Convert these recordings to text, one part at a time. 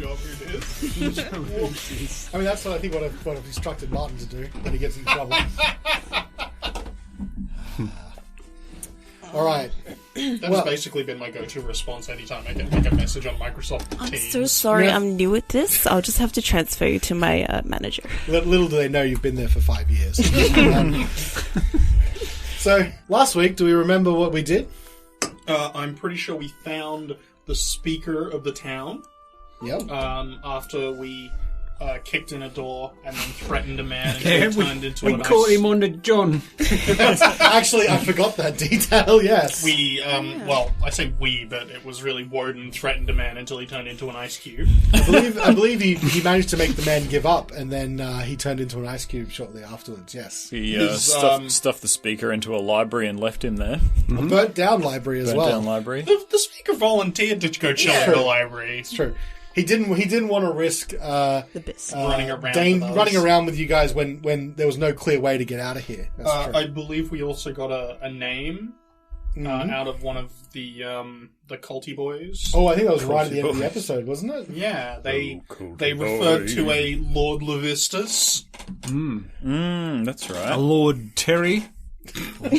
job it is. I mean, that's what I think what I've instructed Martin to do when he gets in trouble. All right. That's basically been my go-to response anytime I get like a message on Microsoft Teams. I'm so sorry, Yeah. I'm new at this. I'll just have to transfer you to my manager. Little do they know you've been there for 5 years. So, last week, do we remember what we did? I'm pretty sure we found the speaker of the town. Yep. After we kicked in a door and then threatened a man and he turned into we an caught ice. him on the John. Actually, I forgot that detail, yes. We, well, I say we, but it was really Woden threatened a man until he turned into an ice cube. I believe he managed to make the man give up, and then he turned into an ice cube shortly afterwards, yes. He His, stuffed the speaker into a library and left him there. A burnt-down library as Burnt well. down library. The speaker volunteered to go chill in the library. It's true. He didn't want to risk The best. Running around with us. running around with you guys when there was no clear way to get out of here. That's true. I believe we also got a name out of one of the culty boys. Oh, I think that was right at the end of the boys. episode, wasn't it? Yeah, they culty referred boy. to a Lord Levistus. That's A right. Lord Terry.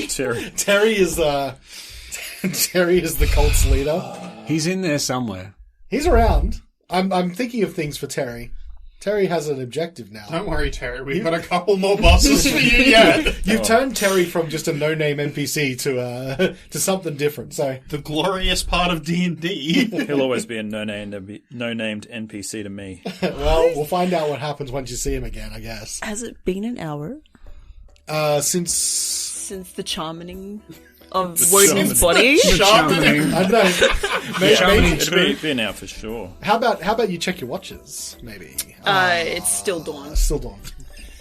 Terry. Terry is Terry is the cult's leader. He's in there somewhere. He's around. I'm thinking of things for Terry. Terry has an objective now. Don't worry, Terry. We've got a couple more bosses for you yet. You've turned Terry from just a no-name NPC to something different. So The glorious part of D&D. He'll always be a no-named NPC to me. well, we'll find out what happens once you see him again, I guess. Has it been an hour Since since the charming of Woden's body? Charming. I don't know. Maybe, It'll be an hour for sure. how about you check your watches? Maybe It's still dawn. still dawn.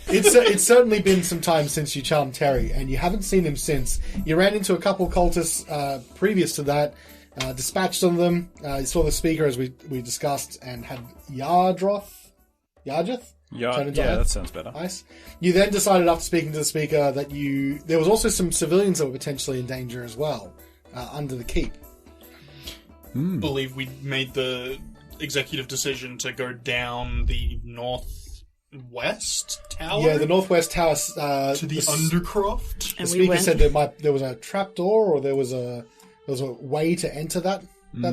It's certainly been some time since you charmed Terry, and you haven't seen him since. You ran into a couple cultists previous to that, dispatched on them. You saw the speaker as we discussed, and had Yarjeth Yeah, turn into that sounds better. ice. You then decided after speaking to the speaker that there was also some civilians that were potentially in danger as well under the keep. Believe we made the executive decision to go down the northwest tower. Yeah, the northwest tower to the Undercroft. The And we speaker went. said there was a trap door, or there was a way to enter that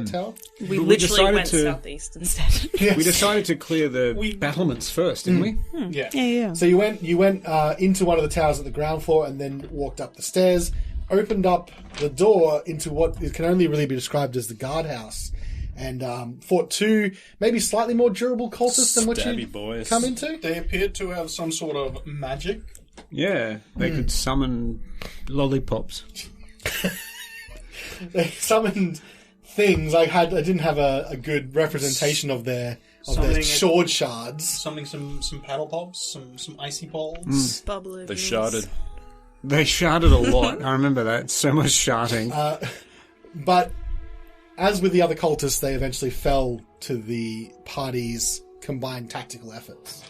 tower. We We literally decided went to- southeast instead. We decided to clear the battlements first, didn't we? Yeah. yeah. So you went into one of the towers at the ground floor, and then walked up the stairs, opened up the door into what can only really be described as the guardhouse, and fought two maybe slightly more durable cultists than what Stabby you boys. come into. They appeared to have some sort of magic. Yeah, they could summon lollipops. They summoned things. I didn't have a good representation of their Summoning sword shards. Summoning some paddle pops, some icy balls. Bubbly. They sharded. They sharded a lot. I remember that. So much sharding. But as with the other cultists, they eventually fell to the party's combined tactical efforts.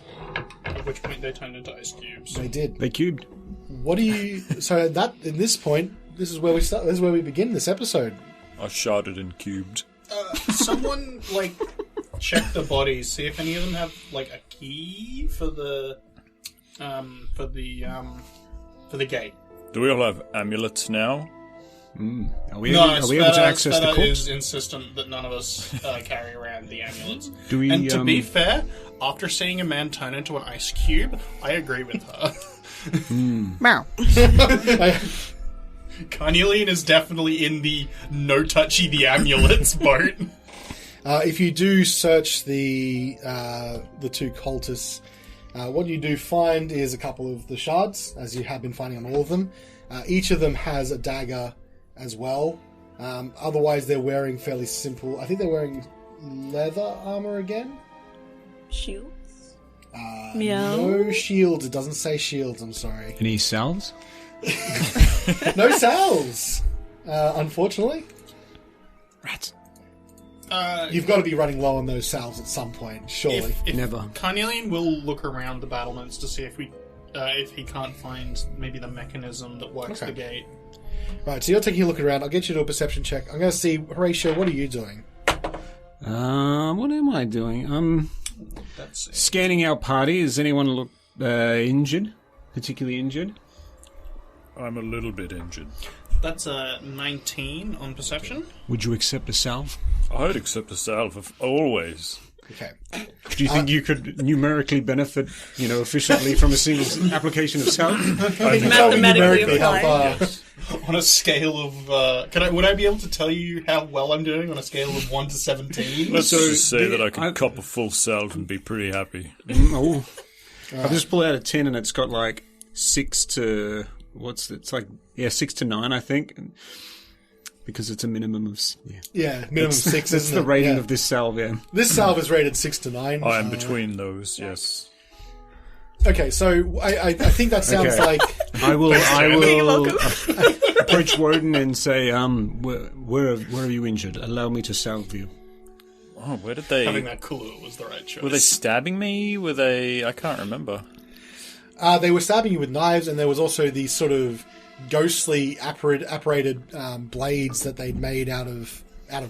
At which point they turned into ice cubes. They did. They cubed. What do you? So at this point, this is where we start. This is where we begin this episode. I sharded and cubed. Someone check the bodies, see if any of them have a key for the gate. Do we all have amulets now? Are we able to access the Spetta corpse? is insistent that none of us carry around the amulets. Do we, And to be fair, after seeing a man turn into an ice cube, I agree with her. Meow. Carnelian is definitely in the no touchy the amulets boat. If you do search the two cultists, what you do find is a couple of the shards, as you have been finding on all of them. Each of them has a dagger as well. Otherwise, they're wearing fairly simple. I think they're wearing leather armor again. Shields. Meow. No shields. It doesn't say shields. I'm sorry. Any salves? No salves. Unfortunately, Rats. you've got to be running low on those salves at some point. Surely. If Never. Carnelian will look around the battlements to see if he can't find maybe the mechanism that works Okay. the gate. Right. So you're taking a look around. I'll get you to a perception check. I'm going to see, Horatio. What are you doing? What am I doing? That's it. Scanning our party. Does anyone look injured? Particularly injured? I'm a little bit injured. That's a 19 on perception. Would you accept a salve? I'd accept a salve always. Okay. Do you think you could numerically benefit, efficiently from a single application of salve? Mathematically applied. On a scale of, would I be able to tell you how well I'm doing on a scale of 1 to 17? Let's just say that I could cop a full salve and be pretty happy. I've just pulled out a 10 and it's got like 6 to... It's like 6 to 9, I think, because it's a minimum of minimum 6. That's Isn't the it? rating Yeah. of this salve. Yeah. This salve is rated 6 to 9. I am between those. Yes. Okay, so I think that sounds Okay. like I will welcome. approach Woden and say, where are you injured? Allow me to salve you. Oh, where did they? Having that cooler was the right choice. Were they stabbing me? Were they? I can't remember. they were stabbing you with knives, and there was also these sort of ghostly apparated blades that they'd made out of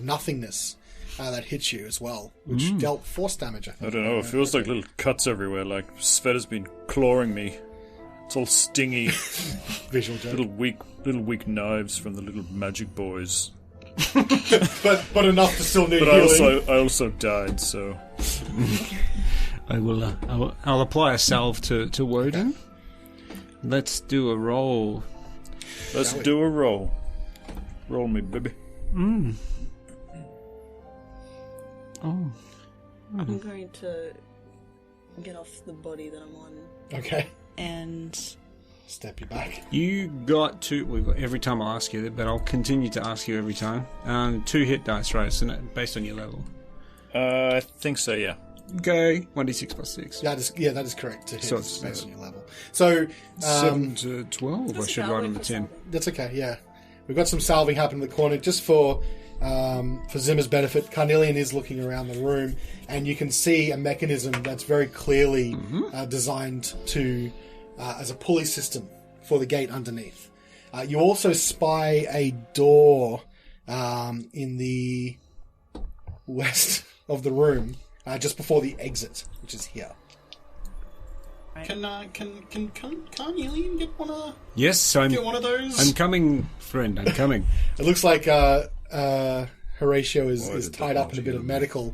nothingness that hit you as well, which dealt force damage. I don't know. It feels like little cuts everywhere. Like Sveta's been clawing me. It's all stingy. Visual joke. little weak knives from the little magic boys. but enough to still need But healing. I also died. So I'll apply a salve to Woden. Let's do a roll. let's do a roll. Roll me, baby. Oh. I'm going to get off the body that I'm on Okay, and step you back. You got two. Every time I ask you, but I'll continue to ask you every time. 2 hit dice, right? So based on your level. I think so. Yeah. Okay, 1d6 plus 6. That is correct. To hit So it's, based on your level. So 7 to 12. I That's should about write right on the for 10. something. that's okay. Yeah, we've got some salving happening in the corner just for Zimmer's benefit. Carnelian is looking around the room, and you can see a mechanism that's very clearly designed to as a pulley system for the gate underneath. You also spy a door in the west of the room, just before the exit, which is here. Can Carnelian get one of Yes, I'm those? I'm coming, friend. I'm coming. It looks like Horatio is tied up in a bit of medical.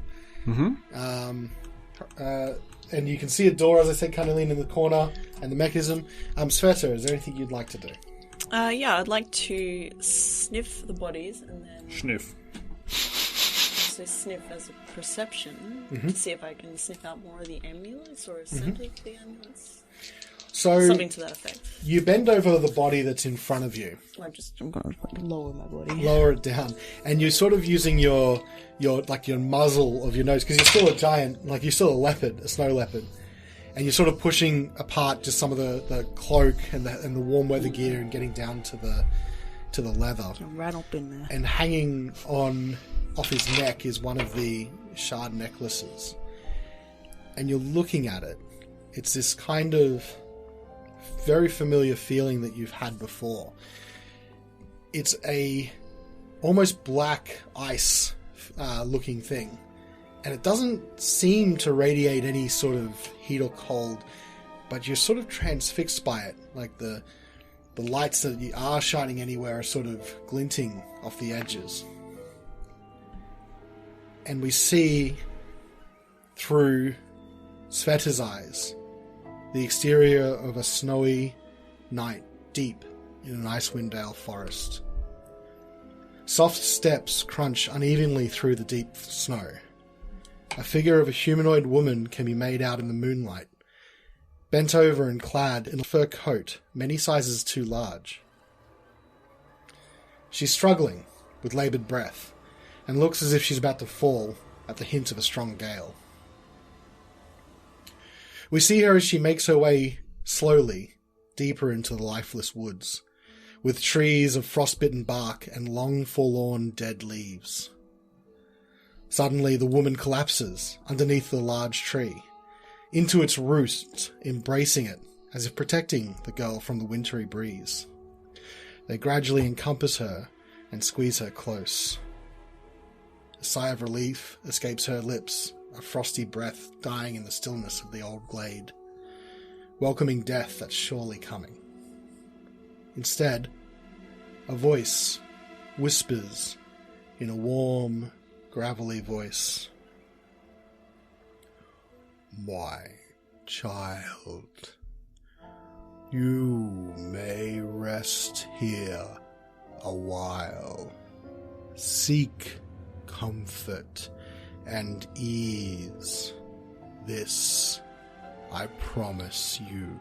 And you can see a door, as I said, Carnelian in the corner, and the mechanism. Sveta, is there anything you'd like to do? yeah, I'd like to sniff the bodies and then Sniff. also sniff as a perception to see if I can sniff out more of the amulets or a scent of the amulets. So Something to that effect. you bend over the body that's in front of you, I'm going to lower my body. lower it down, and you're sort of using your muzzle of your nose, because you're still a giant, like you're still a leopard, a snow leopard, and you're sort of pushing apart just some of the cloak and the warm weather gear and getting down to the leather. Right up in there. And hanging off his neck is one of the shard necklaces, and you're looking at it. It's this kind of very familiar feeling that you've had before. It's a almost black ice looking thing, and it doesn't seem to radiate any sort of heat or cold, but you're sort of transfixed by it, like the lights that you are shining anywhere are sort of glinting off the edges. And we see through Sveta's eyes the exterior of a snowy night deep in an Icewind Dale forest. Soft steps crunch unevenly through the deep snow. A figure of a humanoid woman can be made out in the moonlight, bent over and clad in a fur coat many sizes too large. She's struggling with laboured breath and looks as if she's about to fall at the hint of a strong gale. We see her as she makes her way slowly deeper into the lifeless woods, with trees of frostbitten bark and long forlorn dead leaves. Suddenly the woman collapses underneath the large tree, into its roots, embracing it, as if protecting the girl from the wintry breeze. They gradually encompass her and squeeze her close. A sigh of relief escapes her lips, a frosty breath dying in the stillness of the old glade, welcoming death that's surely coming. Instead, a voice whispers in a warm, gravelly voice. My child, you may rest here a while. Seek comfort and ease. This I promise you.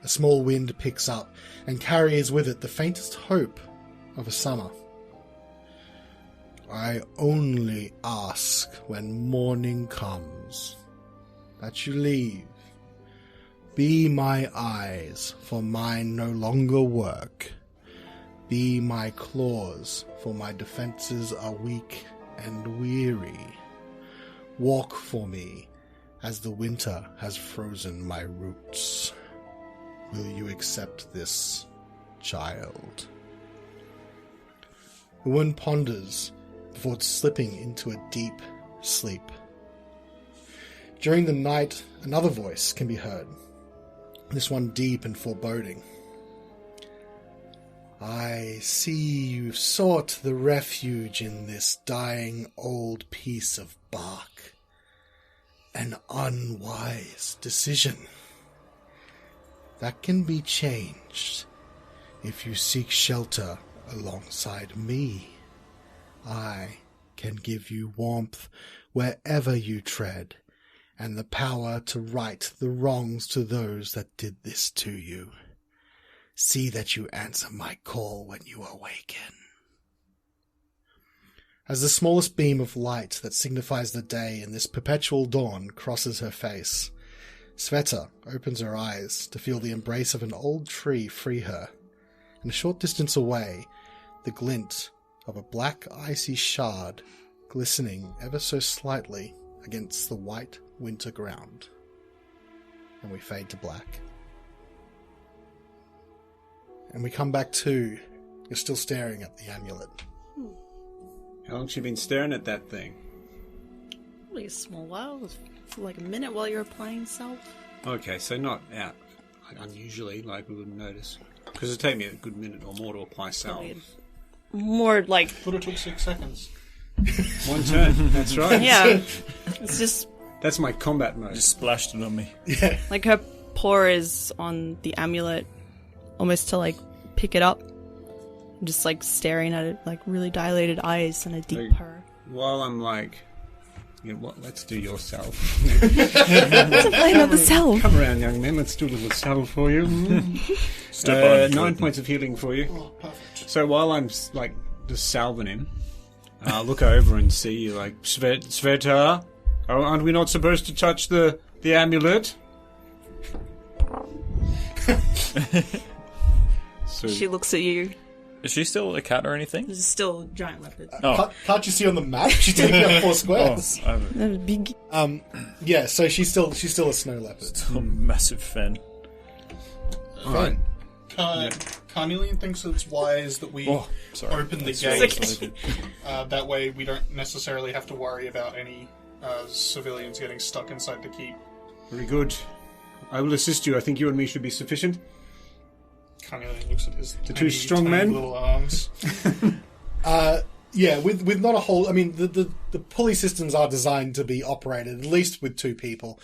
A small wind picks up and carries with it the faintest hope of a summer. I only ask when morning comes that you leave. Be my eyes, for mine no longer work. Be my claws, for my defenses are weak and weary. Walk for me, as the winter has frozen my roots. Will you accept this, child? The woman ponders before slipping into a deep sleep. During the night, another voice can be heard, this one deep and foreboding. I see you've sought the refuge in this dying old piece of bark. An unwise decision. That can be changed if you seek shelter alongside me. I can give you warmth wherever you tread, and the power to right the wrongs to those that did this to you. See that you answer my call when you awaken. As the smallest beam of light that signifies the day in this perpetual dawn crosses her face, Sveta opens her eyes to feel the embrace of an old tree free her, and a short distance away, the glint of a black icy shard glistening ever so slightly against the white winter ground. And we fade to black. And we come back to, you're still staring at the amulet. How long has she been staring at that thing? Probably a small while, for like a minute while you're applying self. Okay, so not out unusually, like we wouldn't notice. Because it'd take me a good minute or more to apply salve. More like... But it took 6 seconds. One turn, that's right. Yeah. It's just... That's my combat mode. Just splashed it on me. Yeah. like her paw is on the amulet, almost to like pick it up. Just like staring at it, like really dilated eyes and a deep purr. While I'm like, you know what, let's do your salve. What's a flame of the salve? Come around, young man, let's do a little salve for you. Step on 9 points of healing for you. Oh, perfect. So while I'm like just salving him, I'll look over and see you like, Sveta, aren't we not supposed to touch the amulet? So, She looks at you. Is she still a cat or anything? There's still giant leopards. Oh, Can't you see on the map? She's taking up 4 squares. I have They're big. Yeah, so she's still a snow leopard. a massive fan. alright. Carnelian thinks it's wise that we Sorry. open the That's gate. what I did. That way we don't necessarily have to worry about any civilians getting stuck inside the keep. Very good. I will assist you. I think you and me should be sufficient. Carnelian looks at his The two tiny, strong tiny men? little arms. Yeah, with not a whole... I mean, the pulley systems are designed to be operated, at least with 2 people.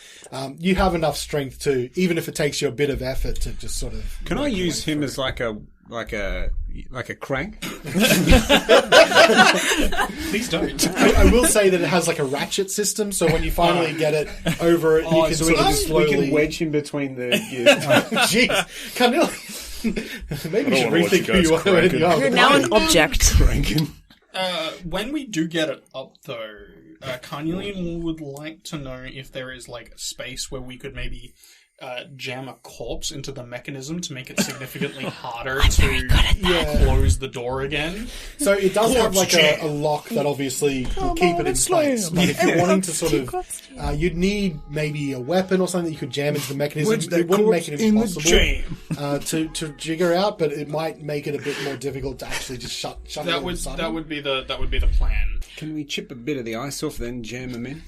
You have enough strength to, even if it takes you a bit of effort to just sort of... Can I work your use way him through. as like a crank? Please don't. I will say that it has like a ratchet system, so when you finally get it over it, you can so sort of we slowly... can wedge him between the gears. Jeez, Carnelian... Maybe you should wanna watch you rethink who you guys are. when cranking. you are. You're now an object. Cranking. When we do get it up, though, Carnelian would like to know if there is like a space where we could maybe jam a corpse into the mechanism to make it significantly harder to close the door again. So it does have like jam. a lock that obviously will keep it in place. But if you're wanting to sort of, you'd need maybe a weapon or something that you could jam into the mechanism. It wouldn't make it impossible to jigger out, but it might make it a bit more difficult to actually just shut that it would inside. that would be the plan. Can we chip a bit of the ice off, then jam them in?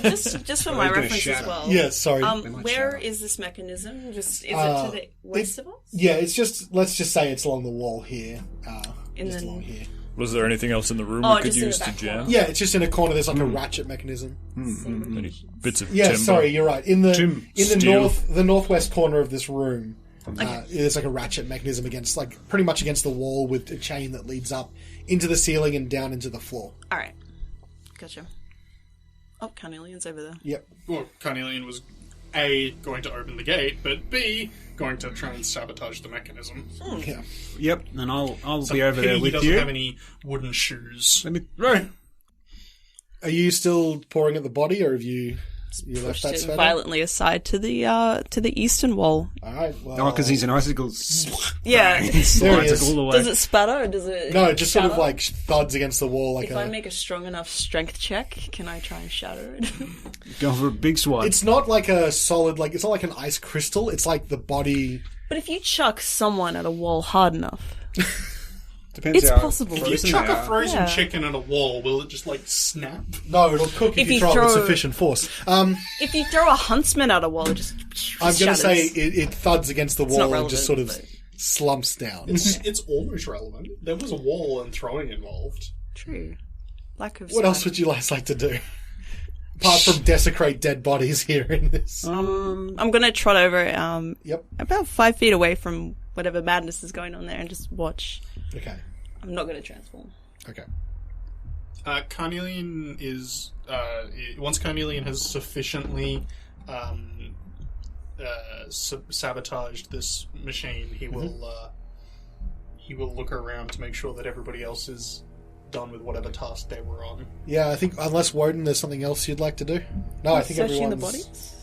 Just for my reference as well. Yeah, sorry. Where is this mechanism? Just is it to the west of us? Yeah, it's just, let's just say it's along the wall here. Along here. Was there anything else in the room we could use to jam? Yeah, it's just in a corner. There's like a ratchet mechanism. Any bits of Yeah, timber? sorry, you're right. In the steel. northwest corner of this room, there's like a ratchet mechanism pretty much against the wall with a chain that leads up into the ceiling and down into the floor. All right, gotcha. Oh, Carnelian's over there. Yep. Well, Carnelian was A, going to open the gate, but B, going to try and sabotage the mechanism. Yeah. Yep, and I'll So be over there he with doesn't you. have any wooden shoes. Let me right. Are you still pouring at the body, or have you left Pushed that it sweater? violently aside to the eastern wall. All right. Well, Oh, because he's an icicle. Yeah. there he Slides is. all the way. Does it spatter or does it? No, it just sort of shatter? like thuds against the wall like If I make a strong enough strength check, can I try and shatter it? Go for a big swipe. It's not like a solid, it's not like an ice crystal. It's like the body. But if you chuck someone at a wall hard enough, Depends it's how possible. If you frozen chuck they a are. frozen Yeah. chicken at a wall, will it just, snap? No, it'll cook if you throw it with sufficient force. if you throw a huntsman at a wall, it just I'm going to shatters. say it thuds against the not wall and relevant, just sort of but- slumps down. It's almost relevant. There was a wall and throwing involved. True. Lack of What else would you guys like to do? Apart from desecrate dead bodies here in this. I'm gonna trot over Yep. about 5 feet away from whatever madness is going on there and just watch. Okay. I'm not gonna transform. Okay. Carnelian is... once Carnelian has sufficiently sabotaged this machine, he will look around to make sure that everybody else is done with whatever task they were on. Yeah, I think unless Woden, there's something else you'd like to do. No, I think Searching the everyone's... bodies.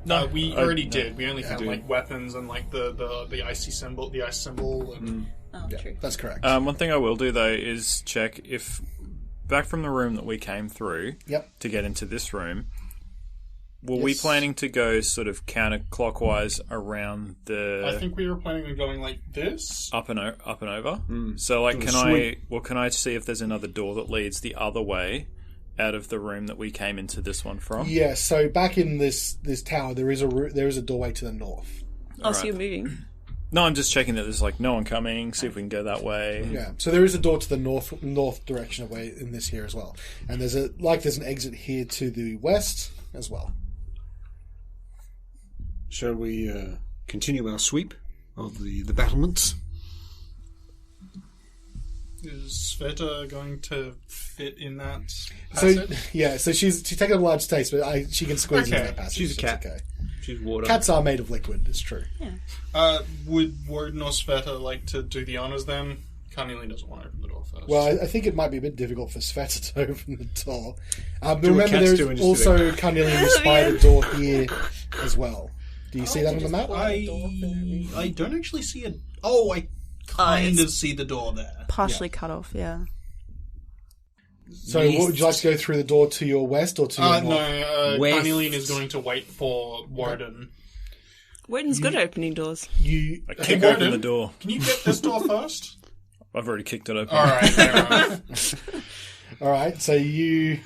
No, we already did. We only Yeah, found dude. weapons and the icy symbol, the ice symbol, and Oh, Yeah, true. that's correct. One thing I will do though is check if back from the room that we came through Yep. to get into this room. Were we Yes. planning to go sort of counterclockwise around the I think we were planning on going like this. up and over? So like, Do a can I see if there's another door that leads the other way out of the room that we came into this one from? Yeah, so back in this tower, there is a doorway to the north. Oh, so you're moving. No, I'm just checking that there's like no one coming. See if we can go that way. Yeah, so there is a door to the north direction away in this here as well, and there's an exit here to the west as well. Shall we continue our sweep of the battlements? Is Sveta going to fit in that So passage? yeah, so she's taken a large taste, but she can squeeze into Okay. that passage. She's a so cat. it's okay. She's water. Cats are made of liquid. It's true. Would Warden or Sveta like to do the honours then? Carnelian doesn't want to open the door first. Well, I think it might be a bit difficult for Sveta to open the door. But Do what remember, cats do and there's just do also Carnelian spider door here as well. Do you see that on the map? I don't actually see a... Oh, I kind of see the door there. Partially cut off, yeah. So, what, would you like to go through the door to your west or to your north? No, West. Carnelian is going to wait for Warden. Woden's good at opening doors. You I Hey, kick Warden, open the door. Can you get this door first? I've already kicked it open. Alright, fair enough. all right? So you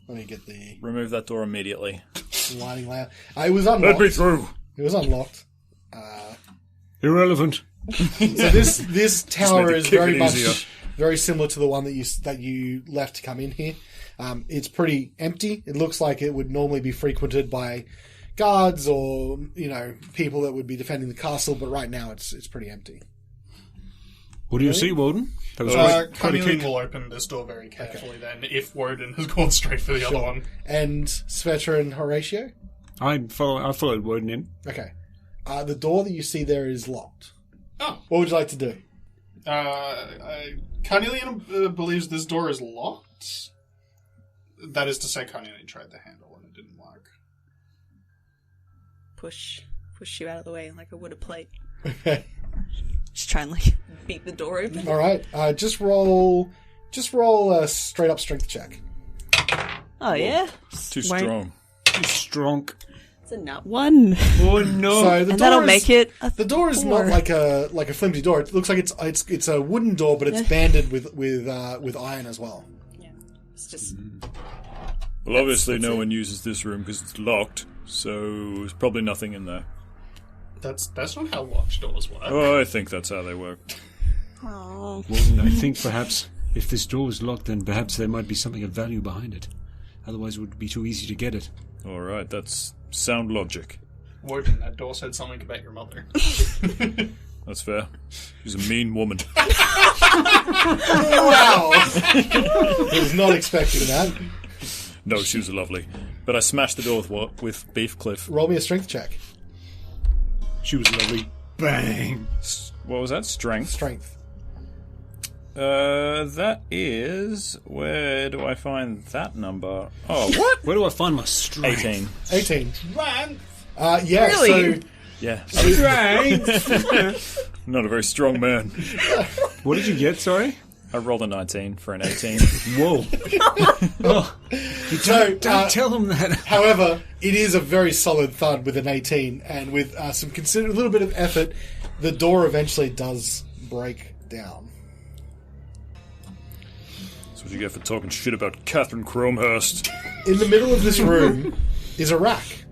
let me get the Remove that door immediately. lighting layer. It was unlocked. through. It was unlocked. Irrelevant. So this tower made the is kick very it much easier. very similar to the one that you left to come in here. It's pretty empty. It looks like it would normally be frequented by guards or people that would be defending the castle, but right now it's pretty empty. What do you see, Woden? That was quite a Carnelian kick. will open this door very carefully then, if Warden has gone straight for the other one. And Sveta and Horatio? I followed Woden in. Okay. The door that you see there is locked. Oh. What would you like to do? Carnelian believes this door is locked. That is to say, Carnelian tried the handle and it didn't work. push you out of the way like I would a plate. Okay. Just try and like beat the door open. All right. Just roll a straight up strength check. Oh yeah. Too strong. Strong. It's a nut one. Oh no! So the And that'll door make it a The door is 4. not like a flimsy door. It looks like it's a wooden door, but it's banded with iron as well. Yeah. It's just Well, obviously no one uses this room because it's locked, so there's probably nothing in there. That's not how locked doors work. Oh, I think that's how they work. oh. Well, I think perhaps if this door is locked, then perhaps there might be something of value behind it. Otherwise, it would be too easy to get it. All right, that's sound logic. Woden, that door said something about your mother. That's fair. She's a mean woman. Wow! I was not expecting that. No, she was lovely. But I smashed the door with Beef Cliff. Roll me a strength check. She was lovely. Bang! What was that? Strength? Strength. That is... Where do I find that number? Oh, what? Where do I find my strength? 18. 18. Strength! Yeah. Really? So Yeah. Strength! Not a very strong man. What did you get, sorry? I rolled a 19 for an 18. Whoa. Oh, so don't tell them that. however, it is a very solid thud with an 18, and with a little bit of effort, the door eventually does break down. That's what you get for talking shit about Catherine Cromehurst. In the middle of this room is a rack.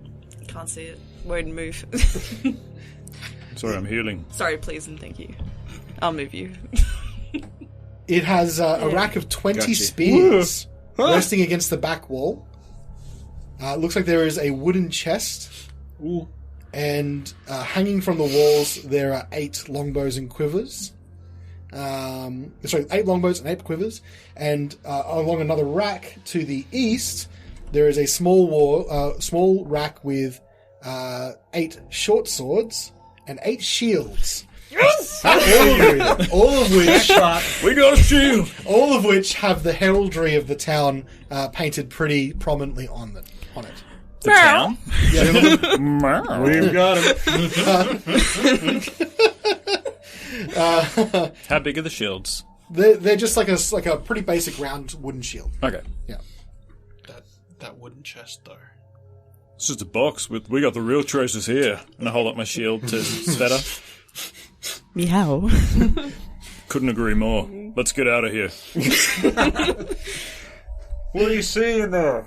Can't see it. Woden, move. Sorry, I'm healing. Sorry, please and thank you. I'll move you. It has a rack of 20 Gotcha. spears resting against the back wall. Looks like there is a wooden chest. Ooh. And hanging from the walls, there are 8 longbows and quivers. 8 longbows and 8 quivers. And along another rack to the east, there is a small rack with 8 short swords and 8 shields. Yes! all of which We got a shield! all of which have the heraldry of the town painted pretty prominently on it. The town? We've got him. How big are the shields? They're just like a pretty basic round wooden shield. Okay. Yeah. That wooden chest, though. It's just a box with, we got the real treasures here. And I hold up my shield to Sveta. Meow. Couldn't agree more. Let's get out of here. What are you seeing there?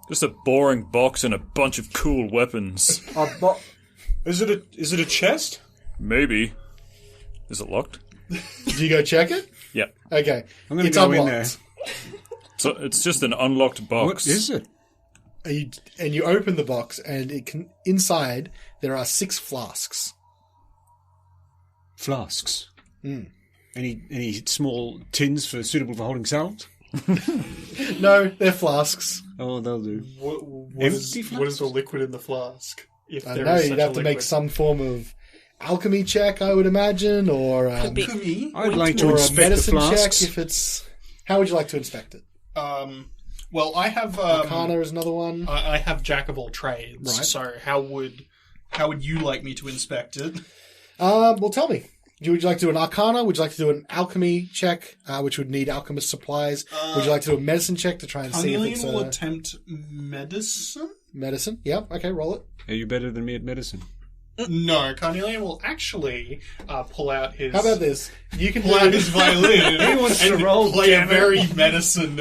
Just a boring box and a bunch of cool weapons. Is it a chest? Maybe. Is it locked? Do you go check it? Yep. Okay. I'm going to It's go unlocked. in there. So it's just an unlocked box. What is it? And you open the box, and inside there are 6 flasks. Flasks. Any small tins suitable for holding salads? No, they're flasks. Oh, they'll do. What Empty is the liquid in the flask? If I there know is you'd such have a to make liquid. some form of alchemy check, I would imagine, or Alchemy? I'd like to or a inspect the medicine check flasks. if it's. How would you like to inspect it? Well, I have Arcana is another one. I have jack of all trades. Right. So how would you like me to inspect it? Well, tell me. Would you like to do an Arcana? Would you like to do an alchemy check, which would need alchemist supplies? Would you like to do a medicine check to try and see if Carnelian it's will a attempt medicine. medicine? Yeah. Okay, roll it. Are you better than me at medicine? No, Carnelian will actually pull out his. How about this? You can Pull out his violin He wants to and roll, play a damn it. very medicine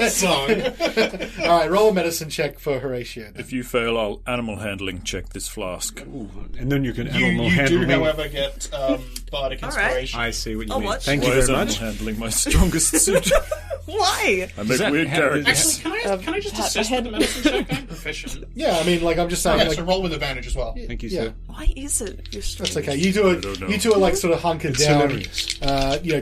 song. All right, roll a medicine check for Horatio. If you fail, I'll animal handling check this flask. Ooh, and then you can You animal do, handle me. however, get bardic All right. inspiration. I see what you I'll mean. watch. Thank Why you is very animal much. handling my strongest suit? Why? I make that weird how- characters. Actually, can I just assist with the medicine check? I'm proficient. Yeah, I mean, like I'm just saying, Okay, like so roll with advantage as well. Thank you, yeah. sir. Why is it? You're strange. That's okay. You two don't know. are like sort of hunkered It's down, hilarious.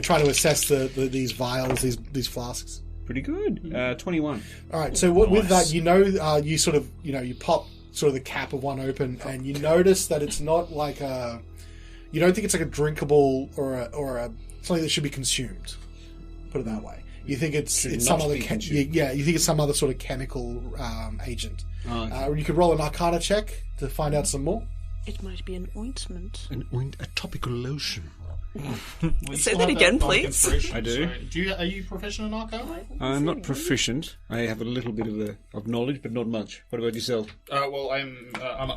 trying to assess these vials, these flasks. Pretty good. 21. All right. So with that, you sort of, you pop sort of the cap of one open, and you notice that it's not like a. You don't think it's like a drinkable or a something that should be consumed. Put it that way. You think it's Should some not other be consumed. you think it's some other sort of chemical agent. Oh, okay. You could roll an Arcana check to find out some more. It might be an ointment. A topical lotion. Say that again, please. I do. Are you proficient in Arcana? I'm not proficient. I have a little bit of knowledge, but not much. What about yourself? Well, I'm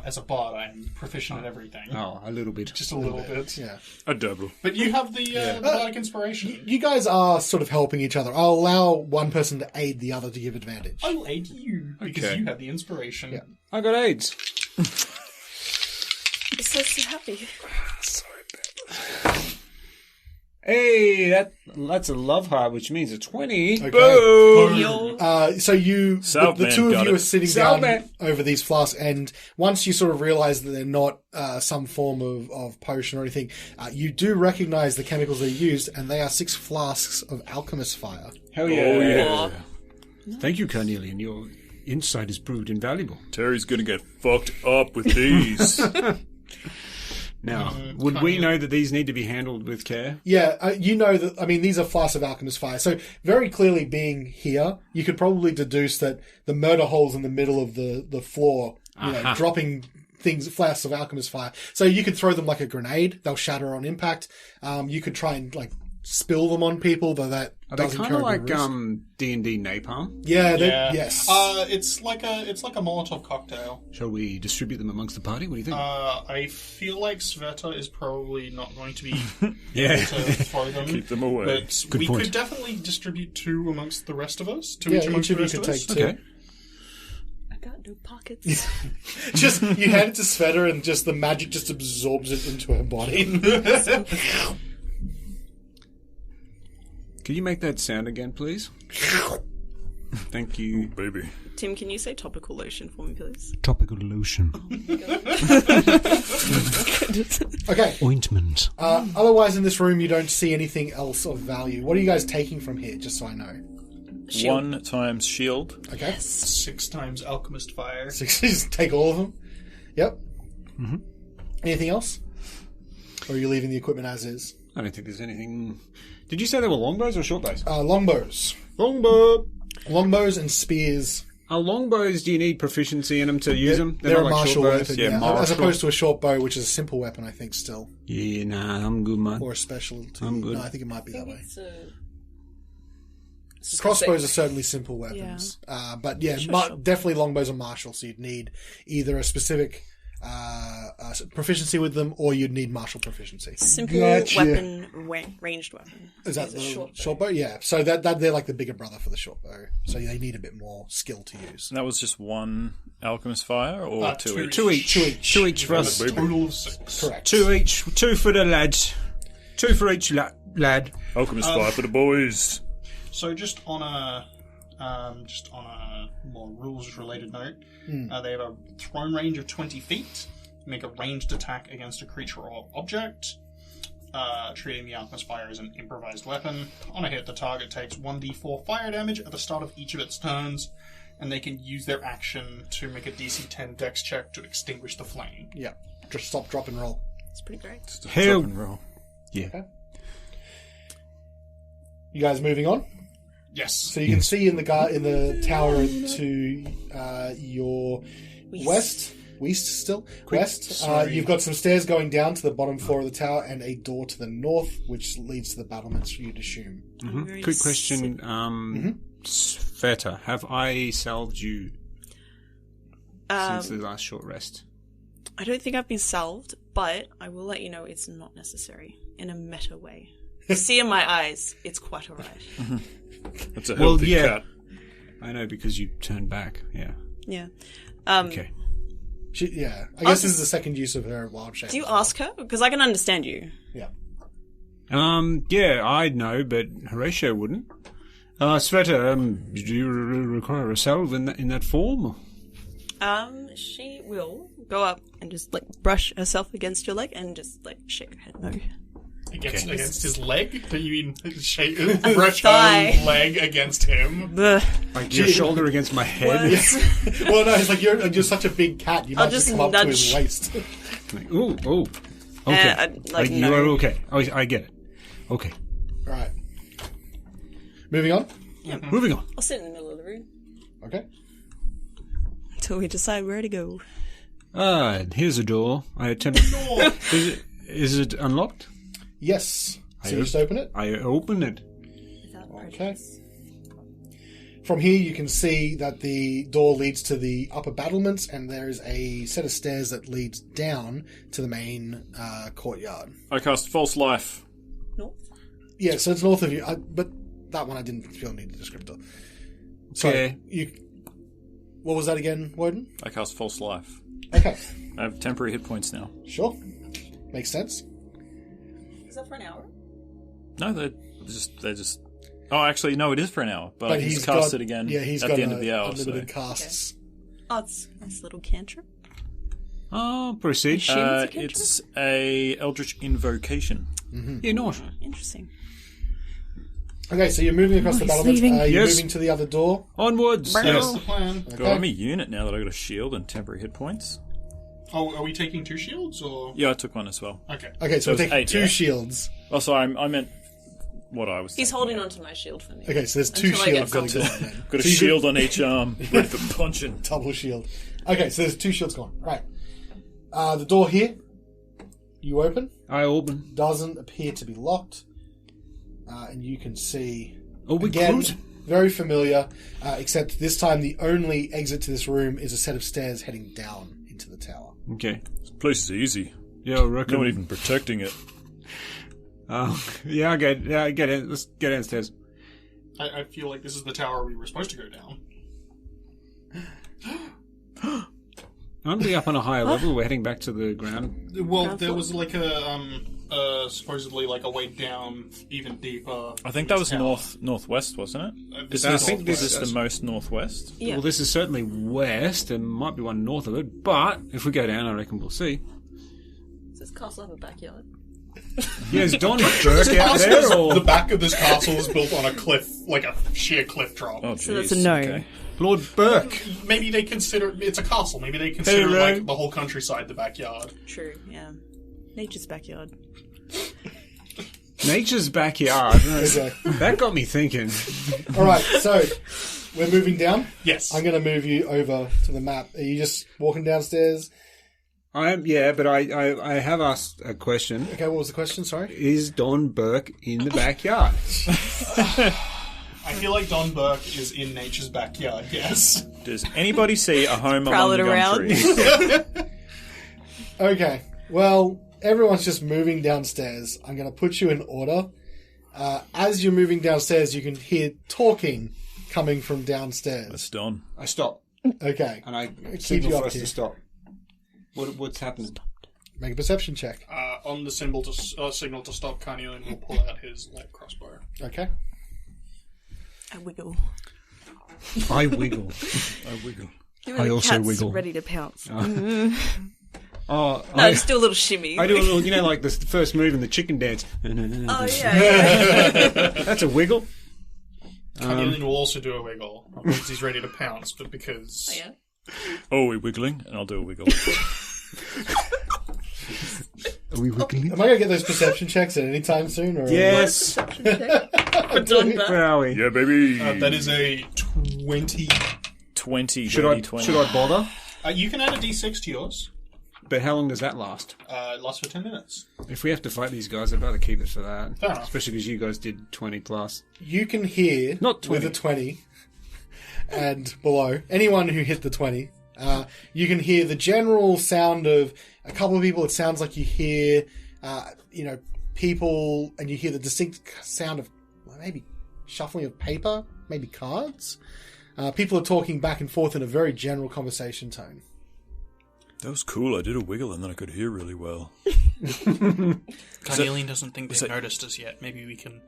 as a bard, I'm proficient at everything. Oh, a little bit. Just a little bit. Yeah. A double. But you have the bardic inspiration. You guys are sort of helping each other. I'll allow one person to aid the other to give advantage. I will aid you because Okay. you have the inspiration. Yeah. I got AIDS. It says so happy. Hey, that's a love heart, which means a 20. Okay. Yo. So the Southman two of got you it. are sitting Southman. down over these flasks, and once you sort of realise that they're not some form of potion or anything, you do recognise the chemicals they used, and they are 6 flasks of alchemist fire. Hell yeah. Oh, yeah. Thank you, Carnelian. Your insight has proved invaluable. Terry's gonna get fucked up with these. Now, would we know that these need to be handled with care? Yeah, you know that, I mean, these are flasks of alchemist fire. So very clearly being here, you could probably deduce that the murder hole's in the middle of the floor, dropping flasks of alchemist fire. So you could throw them like a grenade. They'll shatter on impact. You could try and spill them on people, though that Are they doesn't kind of carry like the risk. D&D napalm? Yeah, Yeah. yes. It's like a Molotov cocktail. Shall we distribute them amongst the party? What do you think? I feel like Sveta is probably not going to be Yeah. able to throw them. Keep them away. But Good we point. could definitely distribute 2 amongst the rest of us. 2 Yeah, each amongst each the of you rest could of us. take 2. Okay. I got no pockets. Just, you hand it to Sveta and just the magic just absorbs it into her body. Could you make that sound again, please? Thank you. Baby. Tim, can you say topical lotion for me, please? Topical lotion. Okay. Ointment. Otherwise, in this room, you don't see anything else of value. What are you guys taking from here, just so I know? Shield. 1 times shield. Okay. 6 times alchemist fire. 6, just take all of them. Yep. Mm-hmm. Anything else? Or are you leaving the equipment as is? I don't think there's anything... Did you say they were longbows or short bows? Longbows. Longbow. Longbows and spears. Longbows, do you need proficiency in them to use them? They're a not like martial short bows? weapon, Yeah, yeah. martial. As opposed to a short bow, which is a simple weapon, I think, still. Yeah, nah, I'm good, man. Or a specialty. I'm good. No, I think it might be that way. It's Crossbows are certainly simple weapons. But yeah, Sure. definitely longbows are martial, so you'd need either a specific proficiency with them, or you'd need martial proficiency. simple Gotcha. weapon, ranged weapon. Is that Use the a short bow? Yeah. So that they're like the bigger brother for the short bow. So they need a bit more skill to use. And that was just 1 alchemist fire or 2 2 each? Two each. Two each. Two each for A us. total of 6. Correct. 2 each. 2 for the lads. 2 for each lad. Alchemist fire for the boys. So just on a more rules-related note, they have a thrown range of 20 feet. Make a ranged attack against a creature or object, treating the alchemist fire as an improvised weapon. On a hit, the target takes 1d4 fire damage at the start of each of its turns, and they can use their action to make a DC 10 dex check to extinguish the flame. Yeah. Just stop, drop, and roll. It's pretty great. Hell. Drop and roll. Yeah. You guys moving on? Yes. So you can see in the tower to your west still west. You've got some stairs going down to the bottom floor of the tower and a door to the north, which leads to the battlements. You'd assume. Very Quick question. Sveta, have I salved you since the last short rest? I don't think I've been salved, but I will let you know it's not necessary in a meta way. See in my eyes, it's quite alright. That's a healthy cat. I know, because you turned back. Yeah. Yeah. Okay. I guess this is the second use of her wild shape. Do you ask her? Because I can understand you. Yeah. Yeah, I'd know, but Horatio wouldn't. Sveta, do you require a salve in that form? She will go up and just brush herself against your leg and just shake her head no. Against his leg? You mean shake, brush thigh. her leg against him? Like your shoulder against my head? Words. Well, no, it's like you're such a big cat. You might I'll just just come up to his nudge. waist. Like, ooh. Okay. You no. are okay. I get it. Okay. Right. Moving on. Moving on. I'll sit in the middle of the room Okay. until we decide where to go. Here's a door. I attempt. Is it unlocked? Yes. So you just open it. I open it. Without Okay. prejudice. From here, you can see that the door leads to the upper battlements, and there is a set of stairs that leads down to the main courtyard. I cast False Life. North. Yeah, so it's north of you, but that one I didn't feel need a descriptor. So Okay. what was that again, Woden? I cast False Life. Okay, I have temporary hit points now. sure, makes sense. Is that for an hour? No, they're just. Oh, actually, no, it is for an hour, but I can just cast it again He's at got the end of the hour. unlimited So. casts. Oh, it's a nice little cantrip. Oh, proceed. Assume it's a cantrip? It's a Eldritch Invocation. Yeah, not. Interesting. Okay, so you're moving across the he's battlements. leaving. You're Yes. moving to the other door. Onwards. That's the plan. God, I'm a unit now that I got a shield and temporary hit points. Oh, are we taking 2 shields or? Yeah, I took one as well. Okay. Okay, so So we're it's taking 8, 2 yeah? shields. Oh, sorry, I meant what I was. He's thinking. holding onto my shield for me. Okay, so there's 2 Until I get shields going something. on then. Got a So you shield on each arm, ready for punching. Double shield. Okay, so there's 2 shields gone. Right. The door here, you open, I open. doesn't appear to be locked. And you can see, Oh, we again, close. very familiar, except this time the only exit to this room is a set of stairs heading down into the tower. Okay. This place is easy. Yeah, I reckon. No one even protecting it. Yeah, get in. Let's get downstairs. I feel like this is the tower we were supposed to go down. Aren't we up on a higher level? We're heading back to the ground. Well, there was like supposedly like a way down even deeper. I think that was northwest, wasn't it? This I is think Is this this the most northwest? Yeah. Well, this is certainly west. There might be one north of it, but if we go down, I reckon we'll see. Does this castle have a backyard? Yeah, is Don Burke out there? Or the back of this castle is built on a cliff, like a sheer cliff drop. Oh, So that's jeez, a no. okay. Lord Burke? Maybe they consider it's a castle. Maybe they consider Hey, like Ray. the whole countryside the backyard. True, yeah. Nature's backyard. Nature's backyard. Okay. That got me thinking. Alright, so we're moving down. Yes. I'm going to move you over to the map. Are you just walking downstairs? I am, yeah, but I have asked a question. Okay, what was the question? Sorry? Is Don Burke in the backyard? I feel like Don Burke is in nature's backyard. Yes. Does anybody see a home Prowl among it the around. gum trees? Okay, well, everyone's just moving downstairs. I'm going to put you in order. As you're moving downstairs, you can hear talking coming from downstairs. That's Don. I stop, Okay, and I Keep signal you for up us here. to stop. What's happening? make a perception check. On the symbol to signal to stop, Carnelian will pull out his light crossbow. Okay. I wiggle. I wiggle. I wiggle. Give me I the also cat's wiggle. ready to pounce. Oh, No, I just do a little shimmy. do a little, like the first move in the chicken dance. Oh, yeah. That's a wiggle. Carnelian will also do a wiggle, not because he's ready to pounce, but because Oh, yeah. Oh, we're wiggling, and I'll do a wiggle. Are we wiggling? Am I going to get those perception checks at any time soon? Or Yes. For Don Burke. Where are we? Yeah, baby. that is a 20. 20, Should dirty I 20. should I bother? You can add a d6 to yours. But how long does that last? It lasts for 10 minutes. If we have to fight these guys, I'd rather keep it for that. Fair enough. Especially because you guys did 20 plus. You can hear, Not 20. with a 20 and below, anyone who hit the 20, you can hear the general sound of a couple of people. It sounds like you hear, people, and you hear the distinct sound of maybe shuffling of paper, maybe cards. People are talking back and forth in a very general conversation tone. That was cool. I did a wiggle, and then I could hear really well. Carnelian doesn't think they've noticed us yet. Maybe we can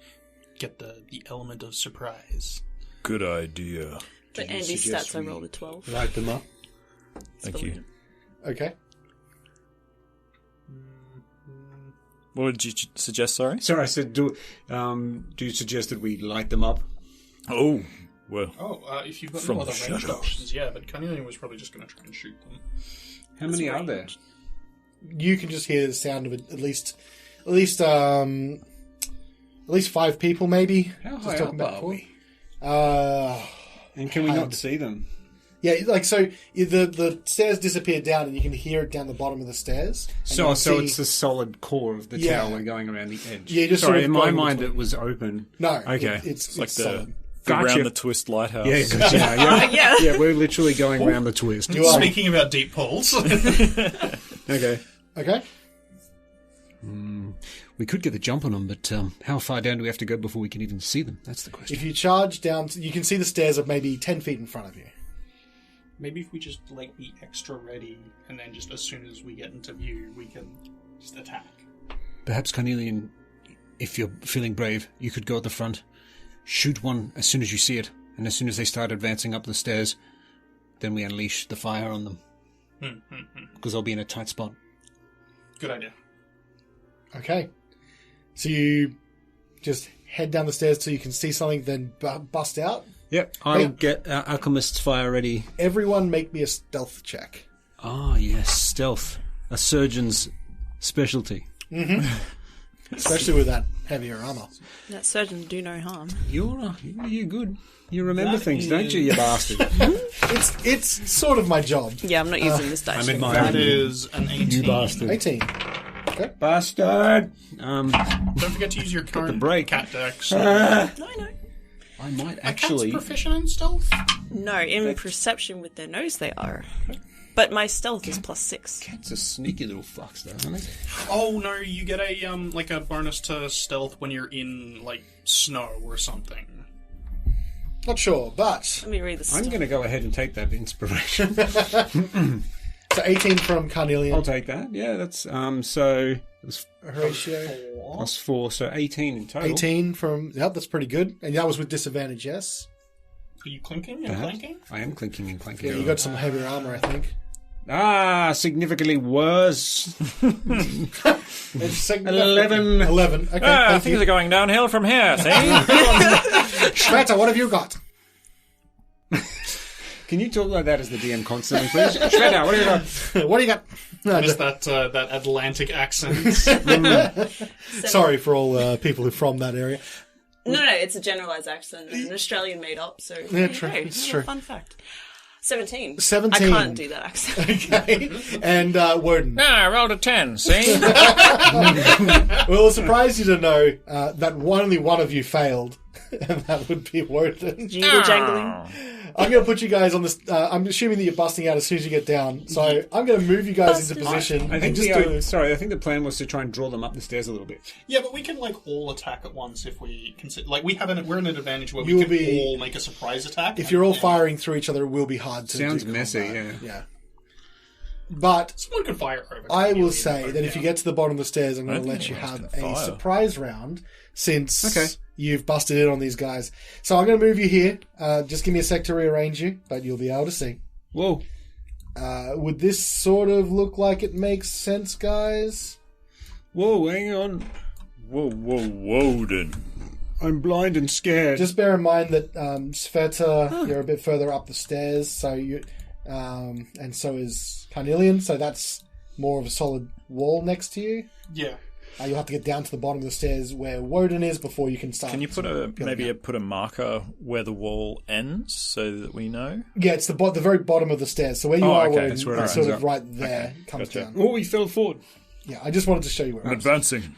get the element of surprise. Good idea. For Andy's stats, I rolled a 12. Light them up. Thank you. Okay. What did you suggest, sorry? Sorry, I said, do you suggest that we light them up? Oh, well. Oh, if you've got From no other the ranged shadows. options, yeah, but Carnelian was probably just going to try and shoot them. How many are there? You can just hear the sound of at least 5 people, maybe. How Just high talking up back are and forth. we? And can we not see them? Yeah, like so, the stairs disappear down, and you can hear it down the bottom of the stairs. So it's the solid core of the tower going around the edge. Yeah, just sorry. sort of In my going mind, between. it was open. No, okay, it's like solid. Around the twist lighthouse. Yeah, gotcha. Yeah. Yeah, we're literally going around the twist. You are. Speaking about deep pools. Okay. Okay. We could get the jump on them, but how far down do we have to go before we can even see them? That's the question. If you charge down, you can see the stairs are maybe 10 feet in front of you. Maybe if we just like be extra ready, and then just as soon as we get into view, we can just attack. Perhaps, Carnelian, if you're feeling brave, you could go at the front, shoot one as soon as you see it, and as soon as they start advancing up the stairs, then we unleash the fire on them. Because they'll be in a tight spot. Good idea. Okay. So you just head down the stairs till you can see something, then bust out. Yep, I'll get Alchemist's fire ready. Everyone make me a stealth check. Ah, yes, stealth. A surgeon's specialty. Especially with that heavier armor. That surgeon do no harm. You're good. You remember things, don't you, you bastard? It's sort of my job. Yeah, I'm not using this dice. I'm in my That is an 18. You bastard. 18. Okay. Bastard! Don't forget to use your current break. cat dex. No. I might Cat's actually... proficient in stealth? No, in perception with their nose they are. But my stealth is +6. It's a sneaky little fucks, though, aren't they? Oh no, you get a like a bonus to stealth when you're in like snow or something. Not sure, but... Let me read this. I'm going to go ahead and take that inspiration. So 18 from Carnelian. I'll take that. Yeah, that's... so... It was Horatio. +4, so 18 in total. 18 from... Yep, that's pretty good. And that was with disadvantage, yes? Are you clinking and Perhaps. clanking? I am clinking and clanking. Yeah, you got some heavier armor, I think. Significantly worse. It's 11. 11. Okay, thank Things you. are going downhill from here, see? Shweta, what have you got? Can you talk like that as the DM constantly, please? Shredder, what do you got? What do you got? No, Just that Atlantic accent. sorry for all people who are from that area. No, it's a generalised accent. An Australian made up, so... Yeah, true. It's It's true. a fun fact. 17. 17. I can't do that accent. Okay. And Woden. I rolled a 10, see? Well, it'll surprise you to know that only one of you failed, and that would be Woden. Jingle jangling. I'm going to put you guys on this. I'm assuming that you're busting out as soon as you get down. So I'm going to move you guys into position. I think and just do I think the plan was to try and draw them up the stairs a little bit. Yeah, but we can like all attack at once if we consider. Like we're in an advantage where You we will can be- all make a surprise attack. If you're all firing through each other, it will be hard to Sounds do messy, combat. yeah. But someone can fire over. I will Carnelian, say but that if you yeah. get to the bottom of the stairs, I'm going to I let think you anyone have can a fire. surprise round since Okay. you've busted in on these guys. So I'm going to move you here. Just give me a sec to rearrange you, but you'll be able to see. Whoa. Would this sort of look like it makes sense, guys? Whoa, hang on. Woden. I'm blind and scared. Just bear in mind that Sveta, you're a bit further up the stairs, so you, and so is Carnelian. So that's more of a solid wall next to you. Yeah. You'll have to get down to the bottom of the stairs where Woden is before you can start. Can you put building up. put a marker where the wall ends so that we know? Yeah, it's the very bottom of the stairs. So where you Oh, are, okay, Woden, that's where it it's sort ends of up. right there, comes gotcha. down. Oh, he fell forward. Yeah, I just wanted to show you where it was. Advancing.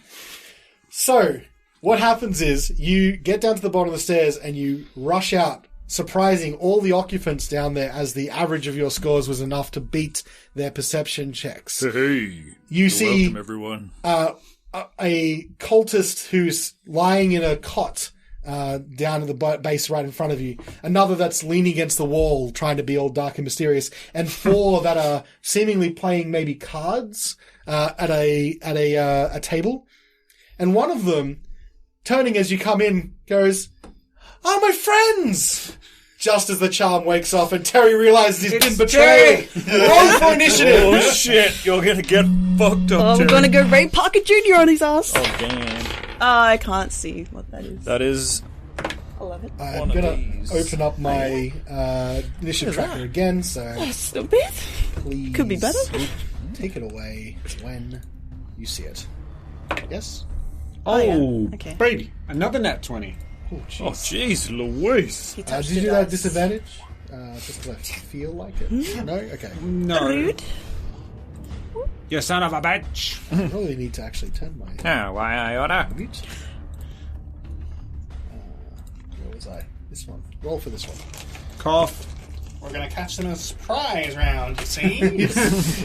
So, what happens is you get down to the bottom of the stairs and you rush out, surprising all the occupants down there as the average of your scores was enough to beat their perception checks. Hey. You see Welcome, everyone. a cultist who's lying in a cot down at the base right in front of you. Another that's leaning against the wall, trying to be all dark and mysterious. And 4 that are seemingly playing maybe cards at a table. And one of them, turning as you come in, goes, "Oh, my friends!" Just as the charm wakes off and Terry realizes he's been betrayed. Roll for initiative. Oh shit! You're gonna get fucked up. Oh, we're Terry. gonna go Ray Parker Jr. on his ass. Oh damn! I can't see what that is. That is 11. I'm One of going to these. open up my initiative tracker again, so That's not bad. please Could be better. take it away when you see it. Yes? Oh, yeah. Okay. Brady. Another nat 20. Oh, Oh, jeez, Louise. He touched did you do it that as- disadvantage? Just because I feel like it. No? Okay. No. Rude. You son of a bitch. I probably need to actually turn my... Oh, why I oughta. Where was I? This one. Roll for this one. Cough. We're going to catch them in a surprise round, you see?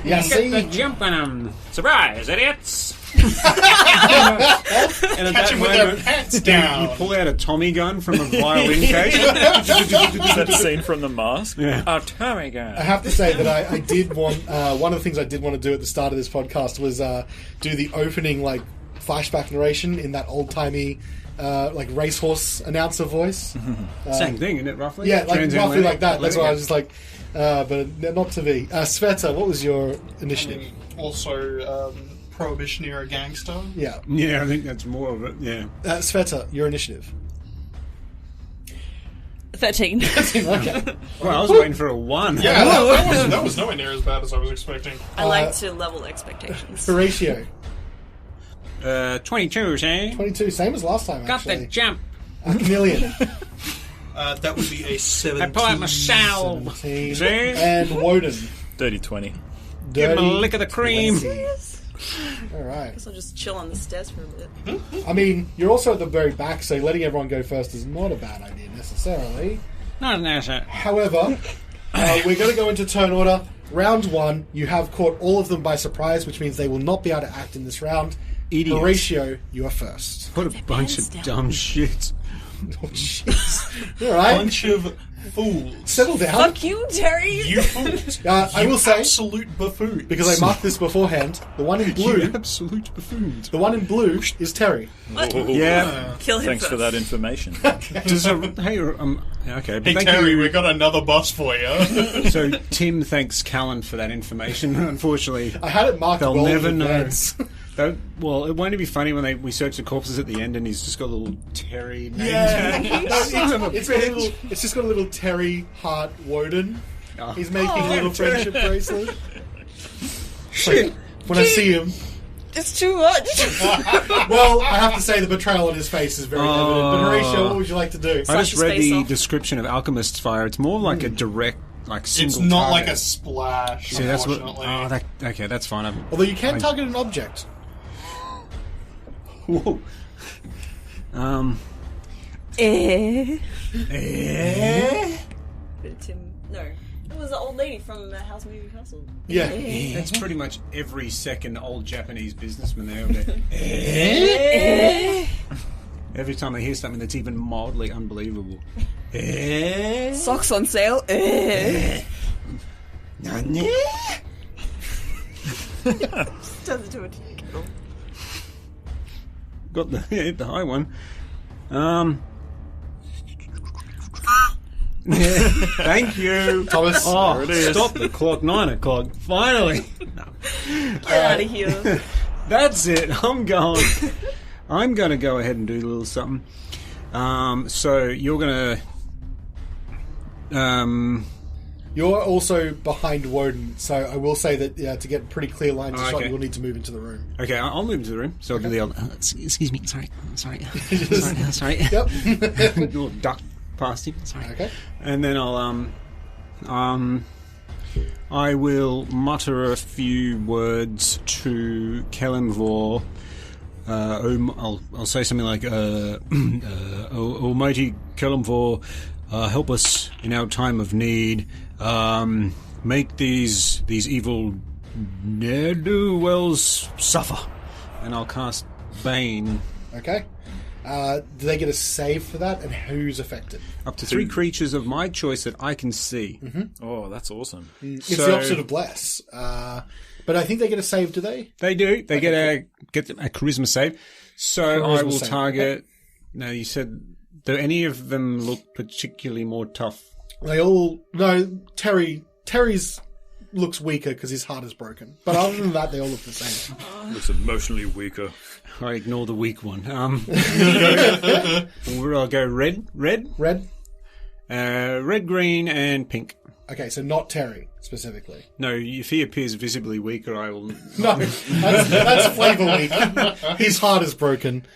Yeah, see? jump on them. Surprise, idiots. And at Catch that them with their moment, pants down. you pull out a Tommy gun from a violin case. Is that scene from The Mask? Yeah. Oh, Tommy gun. I have to say that I did want... one of the things I did want to do at the start of this podcast was do the opening, like, flashback narration in that old-timey... like racehorse announcer voice. Same thing, isn't it, roughly? Yeah, like roughly like that. That's why I was just... just like, but not to be. Sveta, what was your initiative? Also, prohibition era gangster. Yeah, Yeah, I think that's more of it, yeah. Sveta, your initiative. 13. Okay. Well, I was waiting for a 1. Yeah, that was nowhere near as bad as I was expecting. I like to level expectations. Horatio, 22, eh? 22, same as last time. Got Actually, the jump. Chameleon, That would be a 17. I pull out my salve. 17, See? and Woden. Dirty 20. Give him a Dirty lick of the cream. 20. All right. Guess I'll just chill on the stairs for a bit. I mean, you're also at the very back, so letting everyone go first is not a bad idea necessarily. Not an asset. However, we're going to go into turn order. Round 1, you have caught all of them by surprise, which means they will not be able to act in this round. Idiots. Horatio, you are first. What a bunch of down. dumb shit. Oh, jeez. All right. Bunch of fools. Settle down. Fuck you, Terry! You fools. I You will say, absolute buffoon. because I marked this beforehand, the one in You blue, absolute buffoons. the one in blue is Terry. Yeah. Kill him Thanks first. for that information. Does a, hey, okay. But Hey, thank Terry, you. we got another boss for you. So Tim thanks Callan for that information. Unfortunately, I had it marked they'll well in never know. advance. Well, it won't be funny when we search the corpses at the end and he's just got a little Terry name. Yeah. Son of a It's just got a little Terry Hart Woden. Oh. He's making a little friendship bracelet. Shit. When I see him, It's too much! well, I have to say the betrayal on his face is very evident. But Horatio, what would you like to do? I Slash just his read face the off. description of Alchemist's Fire. It's more like a direct, like single. It's not target. like a splash, See, that's what. unfortunately. Okay, that's fine. Although you can target an object. Whoa. Eh. Eh? But Tim. No. It was the old lady from House Movie Castle. Yeah. That's pretty much every second old Japanese businessman there. Over there. Eh. Every time they hear something that's even mildly unbelievable. Eh? Socks on sale. Eh. Nani? Turns into a kettle. Got the high one. Thank you, Thomas. Oh, There it is. stop the clock. 9 o'clock. Finally. Get out of here. That's it. I'm going. I'm going to go ahead and do a little something. So you're going to. You're also behind Woden, so I will say that to get pretty clear lines of shot, Okay. you will need to move into the room. Okay, I'll move into the room. So I'll do the old. Excuse me. Sorry. Sorry. Yep. Little duck past him. Sorry. Okay. And then I will mutter a few words to Kelenvor. I'll say something like, Almighty Kelenvor, help us in our time of need. Make these evil ne'er-do-wells suffer. And I'll cast Bane. Okay. Do they get a save for that, and who's affected? Up to 3 creatures of my choice that I can see. Oh, that's awesome. It's the opposite of Bless. But I think they get a save, do they? They do. They get a charisma save. So I Charisma will save. target. Now you said, do any of them look particularly more tough? They all... No, Terry's looks weaker because his heart is broken. But other than that, they all look the same. Looks emotionally weaker. I ignore the weak one. I'll go red, Red? red, green, and pink. Okay, so not Terry, specifically. No, if he appears visibly weaker, I will. No, that's flavor weak. His heart is broken.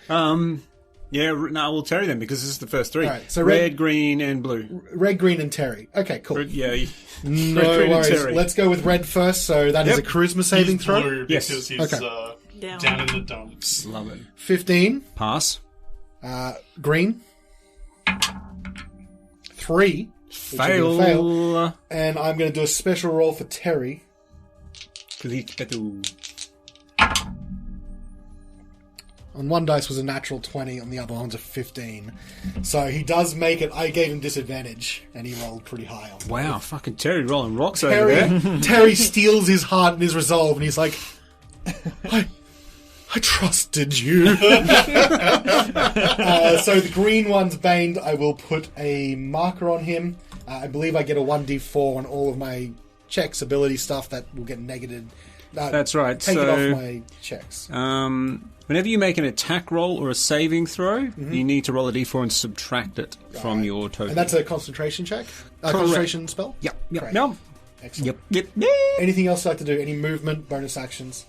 Yeah, no, we'll Terry then because this is the first three. All right, so red, green, and blue. Red, green, and Terry. Okay, cool. Yeah. No Red, green, and worries. Terry. Let's go with red first. So that is a charisma saving He's throw. blue Yes. because he's Down. down in the dumps. Love it. 15. Pass. Green. 3. Fail. Fail. And I'm going to do a special roll for Terry. On one dice was a natural 20, on the other one's a 15. So he does make it. I gave him disadvantage, and he rolled pretty high on it. Wow, fucking Terry rolling rocks over there. Terry steals his heart and his resolve, and he's like, I trusted you. So the green one's baned. I will put a marker on him. I believe I get a 1d4 on all of my checks, ability stuff that will get negated. That's right. Take so, it off my checks. Whenever you make an attack roll or a saving throw, you need to roll a d4 and subtract it from your total. And that's a concentration check? Concentration spell? Yep. Great. No. Excellent. Yep. Anything else you'd like to do? Any movement, bonus actions?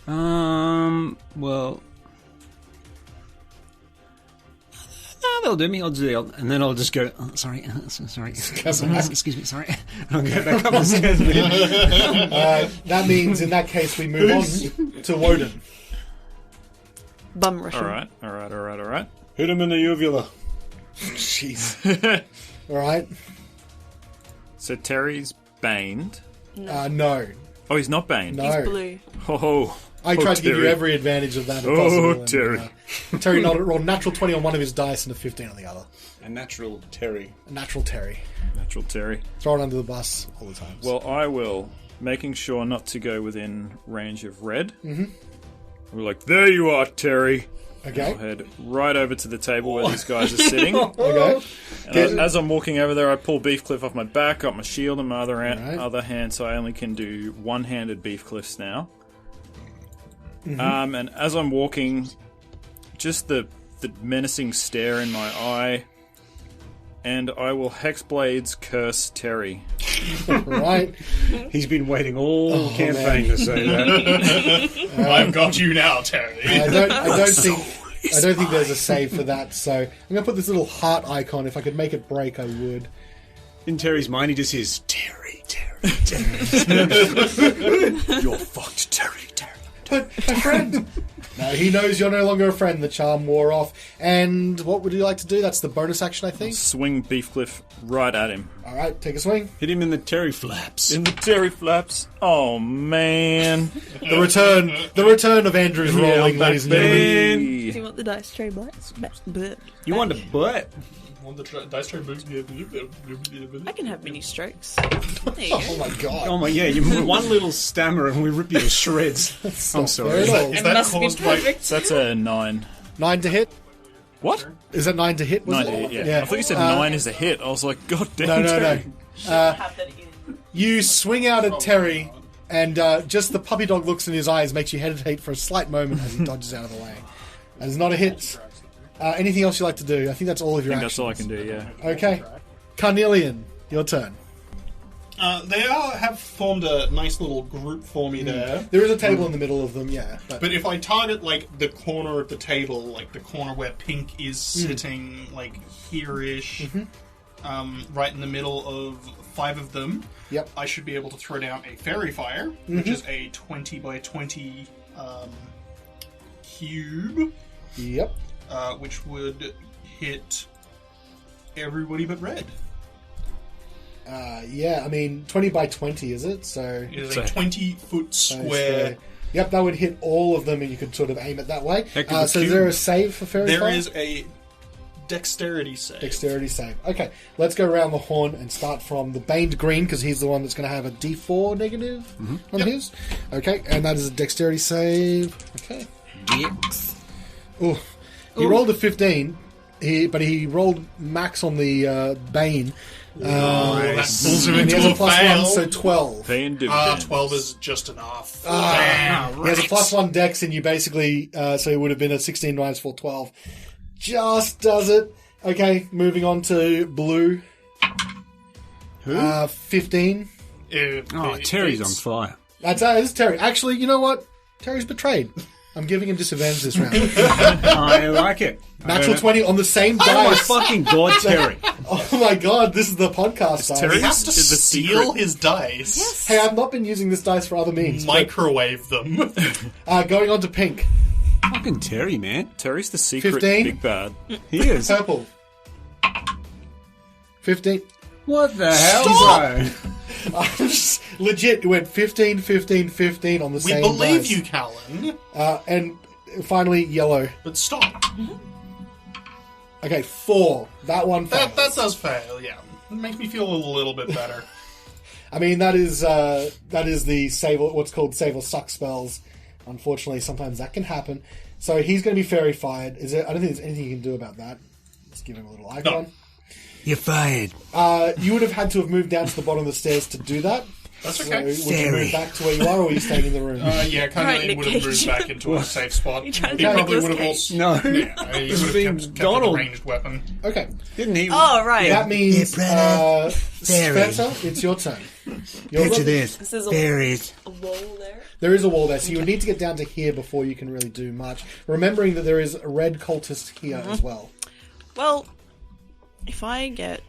Well... No, they'll do me. I'll do the old, and then I'll just go, sorry. Excuse me, sorry. I'll go back up the stairs. That means, in that case, we move on to Woden. Bum rush. All right. Hit him in the uvula. Jeez. All right. So Terry's baned. No. Oh, he's not baned. No. He's blue. Oh, I tried to give you Terry. every advantage of that. Oh, possible, and, Terry. Terry rolled natural 20 on one of his dice and a 15 on the other. A natural Terry. A natural Terry. Natural Terry. Throw it under the bus all the time. Well, I will, making sure not to go within range of red. Mm-hmm. We're like, there you are, Terry. Okay. I'll head right over to the table where these guys are sitting. Okay. And as I'm walking over there, I pull Beefcliff off my back, got my shield in my other hand, so I only can do one-handed Beefcliffs now. And as I'm walking, just the menacing stare in my eye, and I will Hexblades curse Terry. Right. He's been waiting all campaign to say that. I've got you now, Terry. I don't think there's a save for that, so I'm going to put this little heart icon. If I could make it break, I would. In Terry's mind, he just hears, Terry. You're fucked, Terry. But my friend. No, he knows you're no longer a friend. The charm wore off. And what would you like to do? That's the bonus action, I think. Swing Beefcliff right at him. All right, take a swing. Hit him in the Terry flaps. In the Terry flaps. Oh, man. The return of Andrew's rolling, ladies and gentlemen. Do you want the dice tray blast? You want a butt? On the dice tray boots. I can have mini strokes. There you Oh go. my god. Oh my, yeah, you one little stammer and we rip you to shreds. I'm sorry. Fair enough. Is It that must be caused by... perfect. That's a 9. 9 to hit? What? Is that 9 to hit? Was 9 it? to hit, yeah. Yeah. I thought you said 9 is a hit. I was like, God damn, No. Terry. Have that in. You swing out at Terry, and just the puppy dog looks in his eyes makes you hesitate for a slight moment as he dodges out of the way. That is not a hit. Anything else you'd like to do? I think that's all of your I think actions. that's all I can do, yeah. Okay. Carnelian, your turn. They have formed a nice little group for me there. There is a table in the middle of them, yeah. But if I target, like, the corner of the table, like the corner where Pink is sitting, like, here-ish, right in the middle of 5 of them, Yep. I should be able to throw down a Fairy Fire, which is a 20 by 20 cube, Yep. which would hit everybody but red. Yeah, I mean, 20 by 20, is it? So It is a 20-foot square. Yep, that would hit all of them, and you could sort of aim it that way. Heck of a So is cube. there a save for Fairy There Fire? is a dexterity save. Dexterity save. Okay, let's go around the horn and start from the Baned Green, because he's the one that's going to have a D4 negative on his. Okay, and that is a dexterity save. Okay. Ooh. He rolled a 15, but he rolled max on the Bane. That pulls him And he into has a a fail. +1, so 12. Paying dividends. 12 is just enough. He has a +1 dex, and you basically, so it would have been a 16 minus 4, 12. Just does it. Okay, moving on to Blue. Who? 15. Oh, Terry's on fire. That's Terry. Actually, you know what? Terry's betrayed. I'm giving him disadvantage this round. I like it. Natural 20 on the same Oh my dice. fucking god, Terry! Oh my god, this is the podcast dice. Terry- He has to Is the steal secret- his dice. Hey, I've not been using this dice for other means. Microwave them. Going on to pink. Fucking Terry, man. Terry's the secret 15? big bad. He is. Purple. 15. What the hell, bro? Legit, it went 15, 15, 15 on the We same believe dice. you, Callan. And finally, yellow. But stop. Okay, 4. That one fails. That does fail, yeah. It makes me feel a little bit better. I mean, that is the save, what's called save or suck spells. Unfortunately, sometimes that can happen. So he's going to be fairy fired. I don't think there's anything you can do about that. Let's give him a little icon. You're fired. You would have had to have moved down to the bottom of the stairs to do that. That's So okay. would you move back to where you are, or are you staying in the room? Yeah, Carnelian would have moved back into a safe spot. You trying to He be probably Nicolas would have Cage? also... No. Yeah, he would have being kept Donald. a ranged weapon. Okay. Didn't he? Oh, right. That means, Fairy. Spencer, it's your turn. Picture this. This is a- Fairies. A wall there. There is a wall there, so you would need to get down to here before you can really do much. Remembering that there is a red cultist here as well. Well, if I get...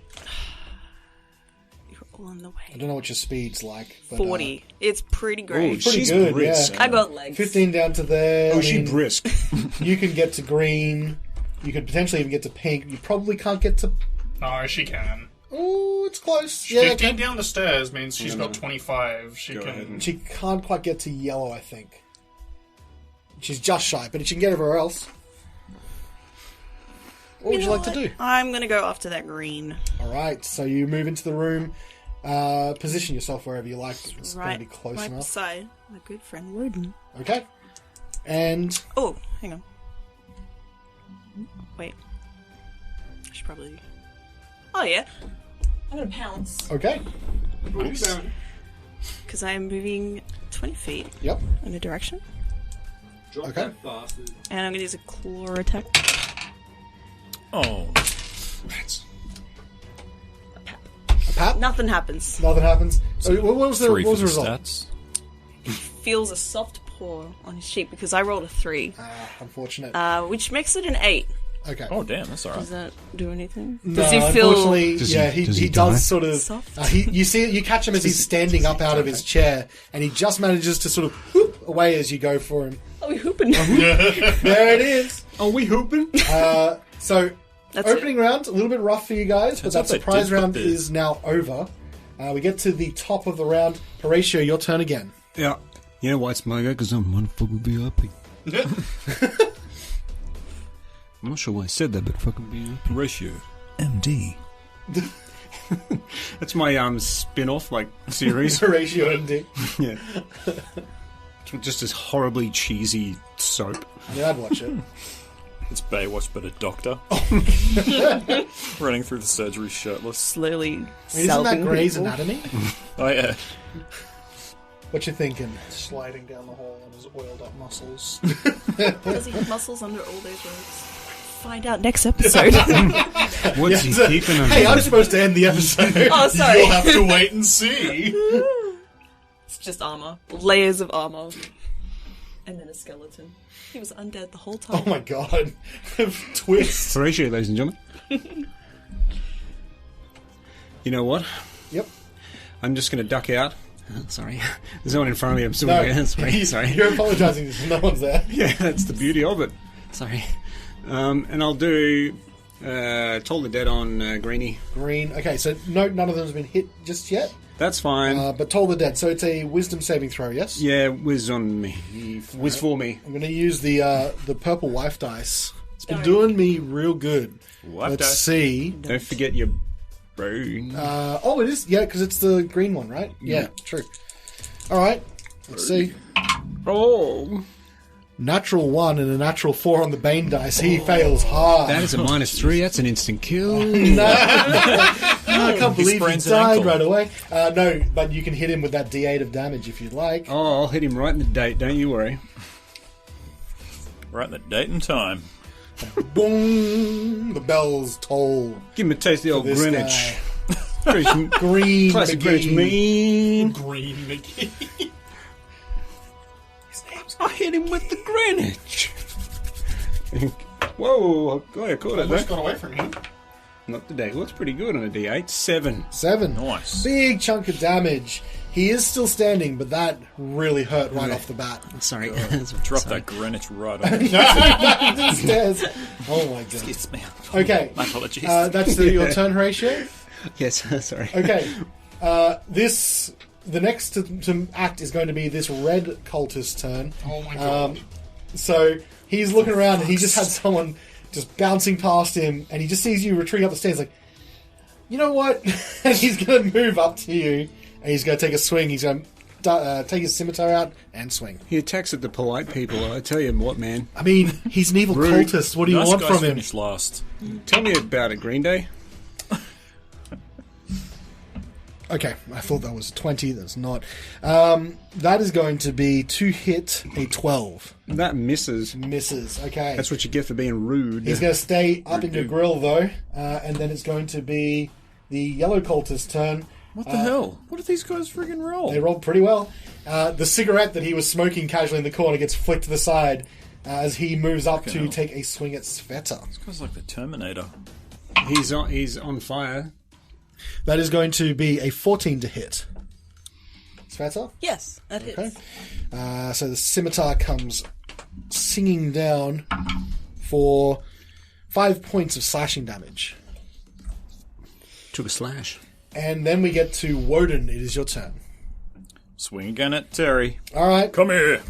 You're all in the I way. don't know what your speed's like. But, 40. It's pretty great. Oh, pretty she's good, brisk. yeah. I got legs. 15 down to there. Oh, I she mean, brisk. You can get to green. You could potentially even get to pink. You probably can't get to... No, she can. Oh, it's close. Yeah, 15 down the stairs means she's got 25. She Go can... ahead and- she can't quite get to yellow, I think. She's just shy, but she can get everywhere else. What would you like to do? I'm going to go after that green. Alright, so you move into the room. Position yourself wherever you like. It's going to be close right enough. beside my good friend Loden. Okay. And... Oh, hang on. Wait. I should probably... Oh, yeah. I'm going to pounce. Okay. Because I am moving 20 feet Yep. in a direction. Okay. And I'm going to use a claw attack. Oh. A pat? Nothing happens. Nothing happens. So what was the, 3 what was for the the result? stats. Feels a soft paw on his cheek because I rolled a 3. Unfortunate. Which makes it an 8. Okay. Oh, damn, that's alright. Does that do anything? No, Does he feel... unfortunately, Does yeah, he he die? does sort of. Soft? You see, you catch him as he's standing up out of his chair, and he just manages to sort of whoop away as you go for him. Oh, we hooping. There it is. Are we hooping? So, That's opening round, a little bit rough for you guys, but Turns that out they surprise did put round the- is now over. We get to the top of the round. Horatio, your turn again. Yeah. You know why it's my guy? Because I'm motherfucking VIP. I'm not sure why I said that, but fucking VIP. Ratio. MD. That's my spin-off like series. Horatio and Dick. Yeah. It's just this horribly cheesy soap. Yeah, I'd watch it. It's Baywatch, but a doctor. Running through the surgery shirtless. Slowly I mean, isn't that salving Grey's people. Anatomy? Oh, yeah. What you thinking? Sliding down the hall on his oiled up muscles. Does he have muscles under all those robes? Find out next episode. What's he so- keeping on? Hey, I'm supposed to end the episode. Oh, sorry. You'll have to wait and see. It's just armor. Layers of armor. And then a skeleton. He was undead the whole time. Oh my god. Twist. Horatio, ladies and gentlemen. You know what? Yep. I'm just going to duck out. Oh, sorry. There's no one in front of me. I'm still No, sorry. You're apologising. No one's there. Yeah, that's the beauty of it. Sorry. And I'll do Toll the Dead on Greenie. Green. Okay, so no, none of them has been hit just yet. That's fine. But Toll the Dead. So it's a wisdom saving throw, yes? Yeah, whiz on me. Whiz for me. I'm going to use the purple wife dice. It's been doing me real good. Wife Let's dice. see. Don't forget your bone. Oh, it is. Yeah, because it's the green one, right? Yeah, true. All right. Let's see. Oh, Natural 1 and a natural 4 on the Bane dice. He fails hard. that is a -3. That's an instant kill. No. I can't believe he sprains an died ankle. right away. No, but you can hit him with that D8 of damage if you'd like. Oh, I'll hit him right in the date. Don't you worry. Right in the date and time. Boom! The bells toll. Give him a taste of the old this Greenwich. Green Classic McGee. Greenwich mean. Green McGee. I hit him with the Greenwich. Whoa! I caught it. Almost Though. got away from him. Not today. Well, it's pretty good on a D8. 7. 7. Nice. Big chunk of damage. He is still standing, but that really hurt right off the bat. Sorry. Drop that Greenwich right on. The stairs. Oh my god. Excuse me. Okay. My apologies. That's your turn, Horatio. Yes, sorry. Okay. The next to act is going to be this red cultist turn. Oh my god. So he's looking around and he just had someone just bouncing past him, and he just sees you retreating up the stairs like, you know what? And he's going to move up to you, and he's going to take a swing. He's going to take his scimitar out and swing. He attacks at the polite people. I tell you what, man. I mean, he's an evil Rude. cultist. What do you Nice want guys from him? finished last. Tell me about it, Green Day. Okay, I thought that was a 20. That's not. That is going to be to hit a 12. That misses. Misses. Okay. That's what you get for being rude. He's going to stay up in your grill, though, and then it's going to be the yellow cultist turn. What the hell? What did these guys friggin' roll? They rolled pretty well. The cigarette that he was smoking casually in the corner gets flicked to the side as he moves up to hell. take a swing at Sveta. This guy's like the Terminator. He's on fire. That is going to be a 14 to hit. Sveta? Yes, that hits. Okay. So the scimitar comes singing down for 5 points of slashing damage. Took a slash. And then we get to Woden. It is your turn. Swing again at Terry. All right. Come here.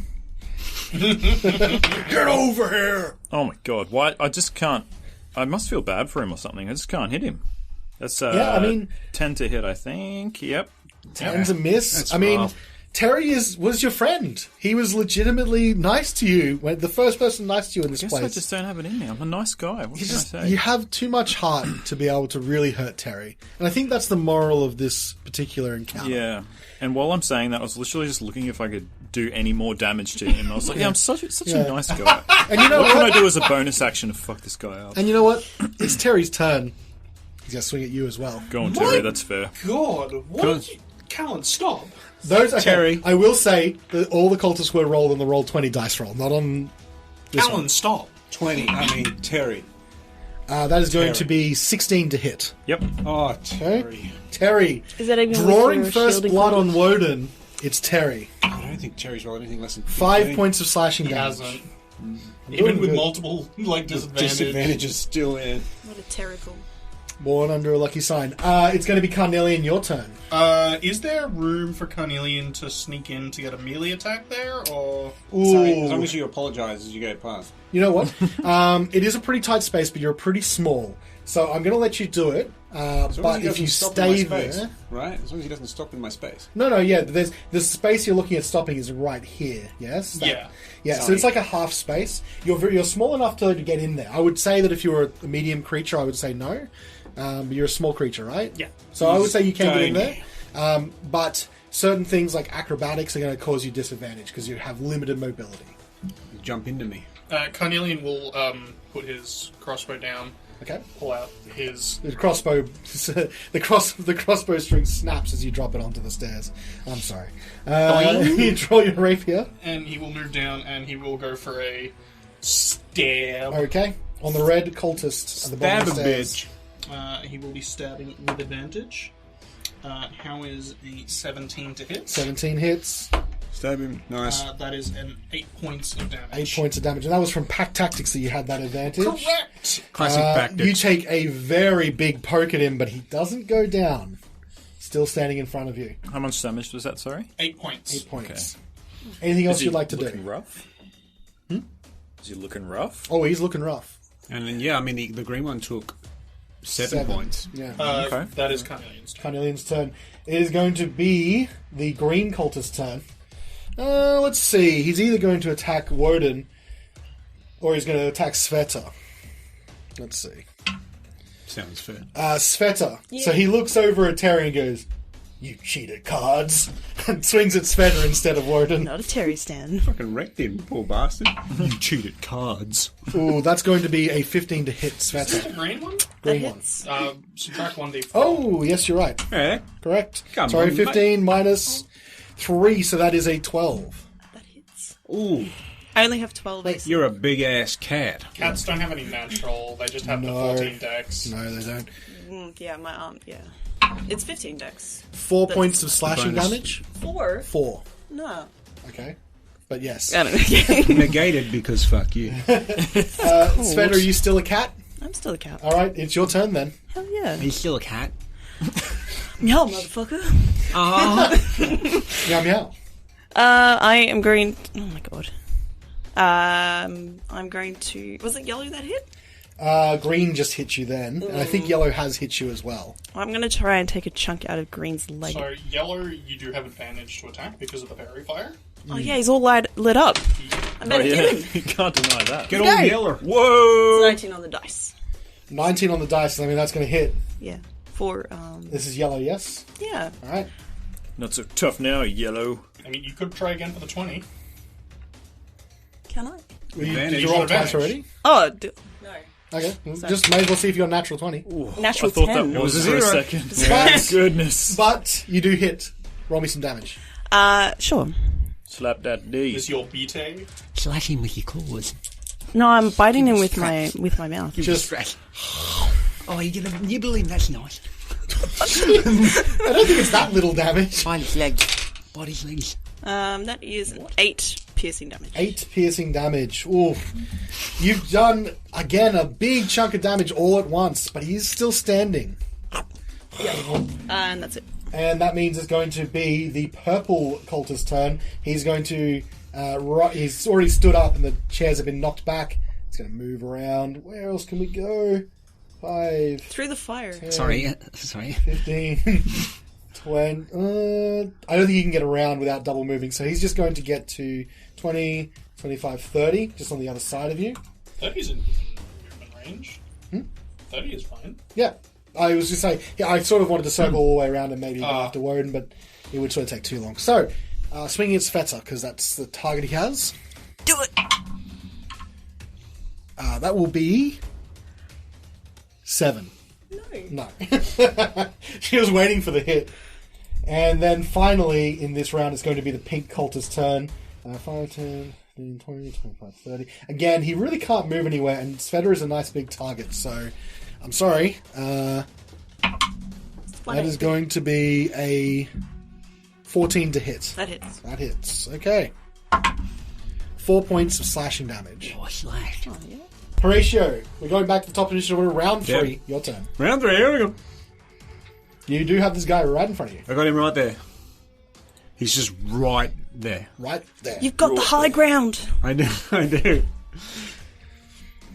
Get over here! Oh my god. Why? I just can't. I must feel bad for him or something. I just can't hit him. That's Yeah, I mean- 10 to hit, I think. Yep. 10's a miss. That's I mean, rough. Terry was your friend. He was legitimately nice to you. When the first person nice to you in this Guess place. I just don't have it in me. I'm a nice guy. What You can just I say? you have too much heart to be able to really hurt Terry, and I think that's the moral of this particular encounter. Yeah. And while I'm saying that, I was literally just looking if I could do any more damage to him. I was like, yeah, I'm such Yeah. a nice guy. And you know What what? can I do as a bonus action to fuck this guy up? And you know what? It's Terry's turn. He's gonna swing at you as well. Go on, Terry. That's fair. God, what? Callan, stop. Those okay, Terry. I will say that all the cultists were rolled on the roll 20 dice roll, not on this Callan, one. stop. 20. I mean, Terry. That is going to be 16 to hit. Yep. Oh, Okay. Terry. Terry, Is that even drawing with your first shielding blood on cover? Woden. It's Terry. I don't think Terry's rolled anything less than 5 15. points of slashing He damage. hasn't. Doing Even with good. multiple disadvantage. Disadvantages still in. What a terrible. Born under a lucky sign. It's going to be Carnelian, your turn. Is there room for Carnelian to sneak in to get a melee attack there, or Sorry, as long as you apologise as you go past. You know what? It is a pretty tight space, but you're pretty small. So I'm going to let you do it. As long But as he if you doesn't stop in my stay space, there... right? As long as he doesn't stop in my space. No, yeah. There's the space you're looking at stopping is right here. Yes. Yeah. So Sorry. it's like a half space. You're small enough to get in there. I would say that if you were a medium creature, I would say no. But you're a small creature, right? Yeah. So I would say you can get in Tiny. there. But certain things like acrobatics are going to cause you disadvantage because you have limited mobility. You jump into me. Carnelian will put his crossbow down, Okay. pull out his. The crossbow, the crossbow string snaps as you drop it onto the stairs. I'm sorry. You draw your rapier. And he will move down and he will go for a stab. Okay. On the red cultist at the bottom of the stairs. He will be stabbing with advantage. How is a 17 to hit? 17 hits, Stab him. Nice. That is an 8 points of damage. 8 points of damage. And that was from Pack Tactics that you had that advantage. Correct! Classic back You take a very big poke at him, but he doesn't go down. Still standing in front of you. How much damage was that, sorry? 8 points. 8 points. Anything else Is he you'd like to looking do? rough? Is he looking rough? Oh, he's looking rough. And then, yeah, I mean, the green one took 7 points. Yeah. Okay. That is Carnelian's turn. Carnelian's turn. It is going to be the green cultist's turn. Let's see. He's either going to attack Woden or he's going to attack Sveta. Let's see. Sounds fair. Sveta. So he looks over at Terry and goes, "You cheated cards," and swings at Sveta instead of Woden. Not a Terry stand. Fucking wrecked him, poor bastard. You cheated cards. Ooh, that's going to be a 15 to hit Is this the Sveta. green one? Green That one. hits. Subtract 1d4. Oh, yes, you're right. Yeah. Correct. Come Sorry, on, 15 minus 3, so that is a 12. That hits. Ooh. I only have 12 AC. You're a big ass cat. Cats don't have any natural. They just have the No. 14 dex. No, they don't. Yeah, my arm. Yeah, it's 15 dex. 4 points of slashing bonus. damage. 4? 4. No. Okay. But yes. I don't know. Negated because fuck you. Sven, are you still a cat? I'm still a cat. Alright, it's your turn then. Hell yeah. He's still a cat. Meow, motherfucker. Meow meow. I am going. Oh my god. I'm going to. Was it yellow that hit? Green just hit you then, and I think yellow has hit you as well. I'm going to try and take a chunk out of Green's leg. So, yellow, you do have advantage to attack because of the parry fire. Oh yeah, he's all lit up. I better get him. You can't deny that. Get all yeller. Whoa! It's 19 on the dice. 19 on the dice, I mean, that's going to hit. Yeah. For This is yellow, yes? yeah. Alright. Not so tough now, yellow. I mean, you could try again for the 20. Can I? Did you roll Advantage. twice already? Oh no. Okay. Just may as well see if you're natural 20. Natural I thought 10. that was It was a for a zero. second. But, Goodness. but you do hit. Roll me some damage. Sure. Slap that D. Is your B-tag? Slash him with your claws. No, I'm biting him with my mouth. Just, Oh, you get a nibble him. That's nice. I don't think it's that little damage. Find his legs. Bite his legs. That is 8 piercing damage. 8 piercing damage. Oof. You've done, again, a big chunk of damage all at once, but he's still standing. And that's it. And that means it's going to be the purple cultist's turn. He's going to... he's already stood up and the chairs have been knocked back. He's going to move around. Where else can we go? 5, Through the fire. 10, Sorry. 15, 20... I don't think he can get around without double moving, so he's just going to get to 20, 25, 30, just on the other side of you. 30's in movement range. 30 is fine. Yeah. I was just saying, yeah, I sort of wanted to circle all the way around and maybe go after Woden, but it would sort of take too long. So, swinging at Sveta, because that's the target he has. Do it! That will be 7. No. She was waiting for the hit. And then finally, in this round, it's going to be the pink cultist's turn. 5, 10, 15, 20, 25, 30. Again, he really can't move anywhere, and Sveta is a nice big target, so I'm sorry. That is going to be a 14 to hit. That hits. That hits. Okay. 4 points of slashing damage. Oh, slash. Oh, yeah. Horatio, we're going back to the top initiative order. Round 3. Yep. Your turn. Round 3. Here we go. You do have this guy right in front of you. I got him right there. He's just right there. Right there. You've got the high ground. I do. I do.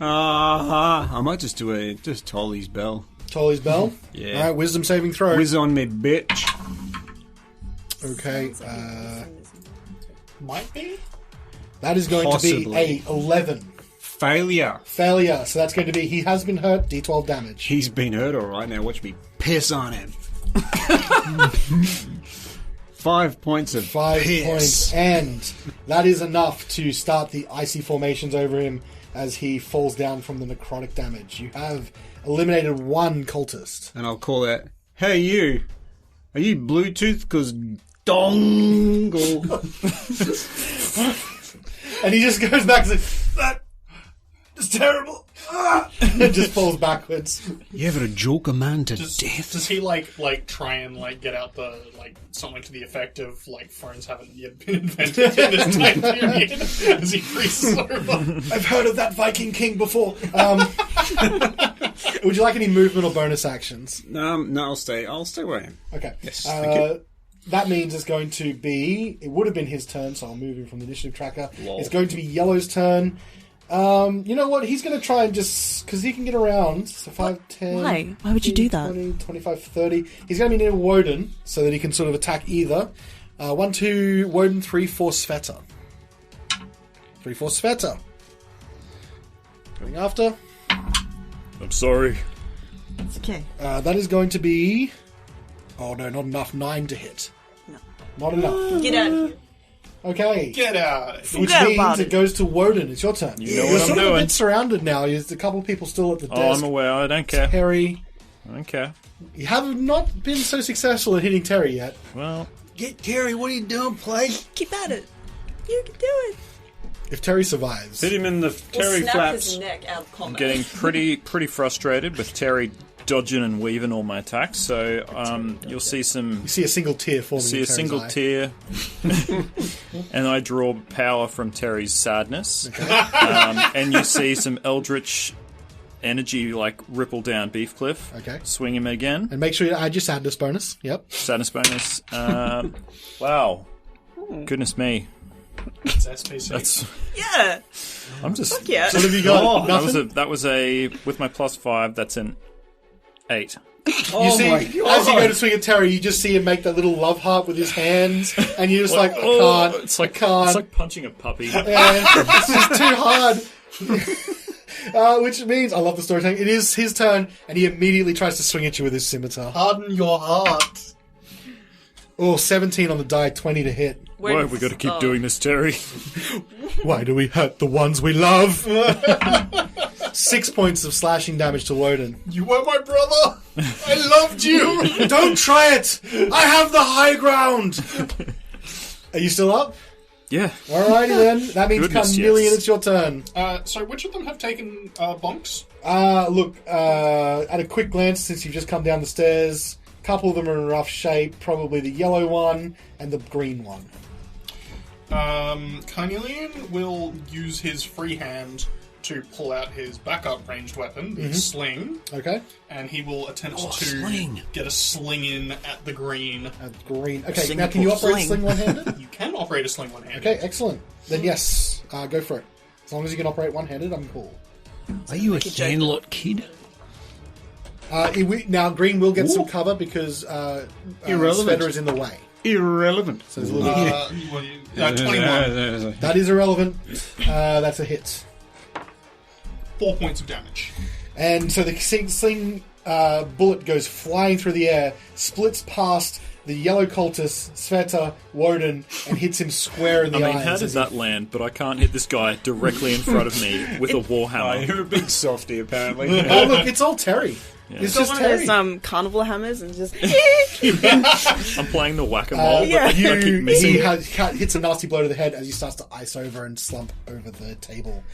I might just do just Tolly's bell. Tolly's bell. Yeah. Alright, wisdom saving throw. Whiz on me, bitch. Okay. Might be? That is going Possibly. to be a 11. Failure. Failure. So that's going to be, he has been hurt, D12 damage. He's been hurt all right. Now watch me piss on him. 5 points of 5 piss. points. And that is enough to start the icy formations over him as he falls down from the necrotic damage. You have eliminated 1 cultist. And I'll call out, hey you, are you Bluetooth? Because dongle. And he just goes back and says, that is terrible. And just falls backwards. You ever a joke a man to death? Does he like try and get out the something to the effect of phones haven't yet been invented in this time period as he freezes over? I've heard of that Viking king before. Would you like any movement or bonus actions? No, I'll stay where I am. Okay. Yes, thank you. That means it's going to be... It would have been his turn, so I'll move him from the initiative tracker. Lol. It's going to be Yellow's turn. You know what? He's going to try and just... Because he can get around. So 5, 10... Why? Why would you do that? 20, 25, 30. He's going to be near Woden, so that he can sort of attack either. 1, 2, Woden, 3, 4, Sveta. 3, 4, Sveta. Going after. I'm sorry. It's okay. That is going to be... Oh no, not enough. 9 to hit. No. Not enough. Get out of here. Okay. Get out! Which Forget means about it it. goes to Woden. It's your turn. You know You're what I'm sort of a doing. bit surrounded now. There's a couple of people still at the Oh, desk. I'm aware. I don't care. Terry. I don't care. You have not been so successful at hitting Terry yet. Well, Get Terry, what are you doing, please? Keep at it. You can do it. If Terry survives. Hit him in the We'll Terry snap flaps. his neck out of I'm combat. getting pretty frustrated with Terry dodging and weaving all my attacks. So you'll see some. You see a single tear forming See in a Terry's single eye. tear, and I draw power from Terry's sadness. And you see some eldritch energy like ripple down Beefcliff. Okay. Swing him again. And make sure you add your sadness bonus. Yep. Sadness bonus. Wow. Goodness me. It's SPC. That's. Yeah. I'm just. Yeah. What have you got? That was a with my +5. That's an 8. You see, as you go to swing at Terry, you just see him make that little love heart with his hands, and you're just like, I can't. It's like I can't. It's like punching a puppy. Yeah, it's just too hard. Which means, I love the storytelling, it is his turn, and he immediately tries to swing at you with his scimitar. Harden your heart. Oh, 17 on the die, 20 to hit. Why have we got to keep doing this, Terry? Why do we hurt the ones we love? 6 points of slashing damage to Woden. You were my brother. I loved you. Don't try it! I have the high ground! Are you still up? Yeah. Alrighty then. That means Goodness, Carnelian, yes. it's your turn. So which of them have taken bonks? Look, at a quick glance, since you've just come down the stairs, a couple of them are in rough shape. Probably the yellow one and the green one. Carnelian will use his free hand to pull out his backup ranged weapon, the sling, Okay. and he will attempt to sling. get a sling in at the green. Green. Okay, Singapore now can you operate sling. sling one-handed? You can operate a sling one-handed. Okay, excellent. Then yes, go for it. As long as you can operate one-handed, I'm cool. Are you a Canlot kid? Now, green will get some cover because Irrelevant. Sveta is in the way. Irrelevant. So there's a little bit. 21. That is irrelevant. That's a hit. 4 points of damage. And so the sling bullet goes flying through the air, splits past the yellow cultist, Sveta, Woden, and hits him square in the eyes. How did as that land? But I can't hit this guy directly in front of me with a Oh, warhammer. you're a big softy, apparently. Oh, look, it's all Terry. It's Got just one Terry. of those carnival hammers and just. I'm playing the whack-a-mole, Yeah. but I keep missing. He hits a nasty blow to the head as he starts to ice over and slump over the table.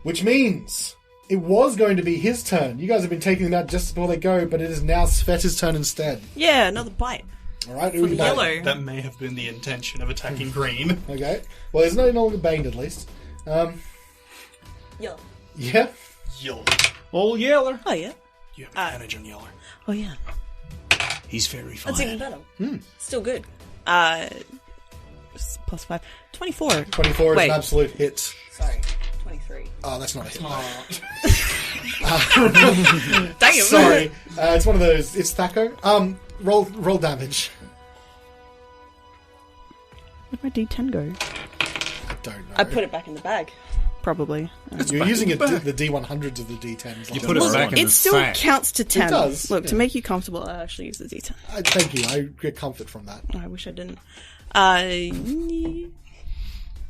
Which means it was going to be his turn. You guys have been taking them out just before they go, but it is now Sveta's turn instead. Yeah, another bite. All right, For the yellow. That may have been the intention of attacking green. Okay. Well, there's no longer banged at least. Yellow. Yeah. Yellow. All yeller. Oh, yeah. You have advantage on yellow. Oh, yeah. He's very fine. That's even better. Still good. +5. 24. 24 is Wait. an absolute hit. Sorry. 23. Oh, that's not a hit. Dang it. Sorry. It's one of those. It's Thaco. Roll damage. Where'd my D10 go? I don't know. I put it back in the bag. Probably. You're using the D100s of the D10s. You put it back in It the still sack. counts to 10. does, Look, yeah. to make you comfortable, I actually use the D10. Thank you. I get comfort from that. I wish I didn't. I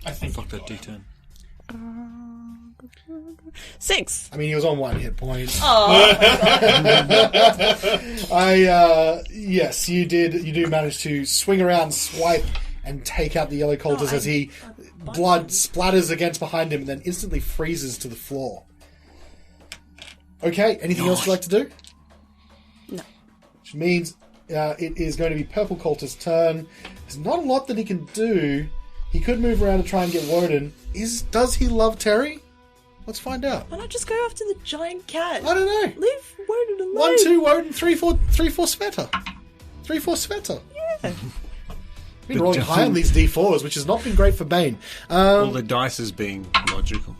think Fuck that D10. 6. I mean, he was on 1 hit point. Oh, Yes, you did. You do manage to swing around, swipe, and take out the yellow cultist as he blood splatters against behind him and then instantly freezes to the floor. Okay, anything else you'd like to do? No. Which means it is going to be Purple Cultist's turn. There's not a lot that he can do. He could move around to try and get Woden. Does he love Terry? Let's find out. why not just go after the giant cat? I don't know. Leave Woden alone. 1, 2 Woden, 3, 4 Sveta. 3, 4 Sveta. Yeah. Been rolling high on these D4s, which has not been great for Bane. All the dice is being logical.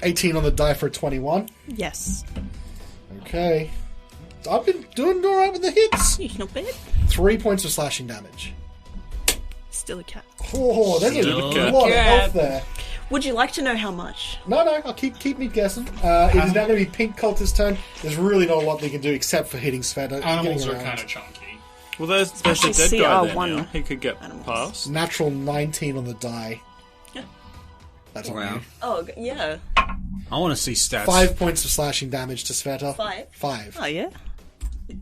18 on the die for a 21. Yes. Okay. I've been doing alright with the hits. Not bad. 3 points of slashing damage. Still a cat. Oh, there's a Still a lot of cat. health there. Would you like to know how much? No, I'll keep me guessing. It is now going to be Pink Cultist's turn. There's really not a lot they can do except for hitting Sveta. animals getting are around. kind of chunky. Well, there's actually a dead guy there CR1 now. He could get animals. past. Natural 19 on the die. Yeah. That's Wow. wow. Oh, yeah. I want to see stats. 5 points of slashing damage to Sveta. 5? 5. Oh, yeah?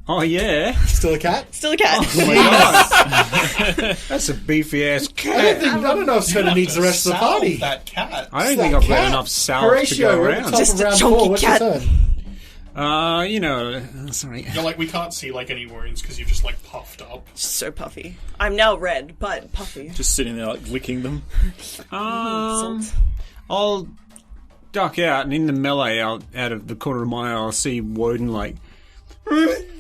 Oh, yeah? Still a cat? Still a cat. Oh, my God. That's a beefy-ass cat. I don't know if Sweta needs the rest of the party. That cat. I don't think I've got enough salve to Horatio, go we're at around. the top Just of a round chunky 4. What's cat. your turn? Sorry. You're like, we can't see like any wounds because you've just like puffed up. So puffy. I'm now red, but puffy. Just sitting there, like, licking them. Salt. I'll duck out, and in the melee, out of the corner of my eye, I'll see Woden, like...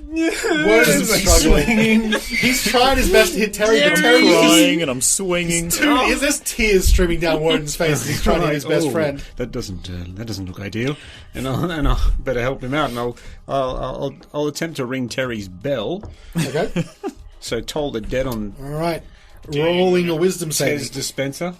Woden's struggling. He's trying his best to hit Terry, but I'm Terry crying and I'm swinging. is there's tears streaming down Woden's face as he's trying to hit his best "Oh, friend. That doesn't look ideal, and I'll better help him out, and I'll attempt to ring Terry's bell. Okay. So toll the dead on All right. Rolling a wisdom Tez saving. Dispenser.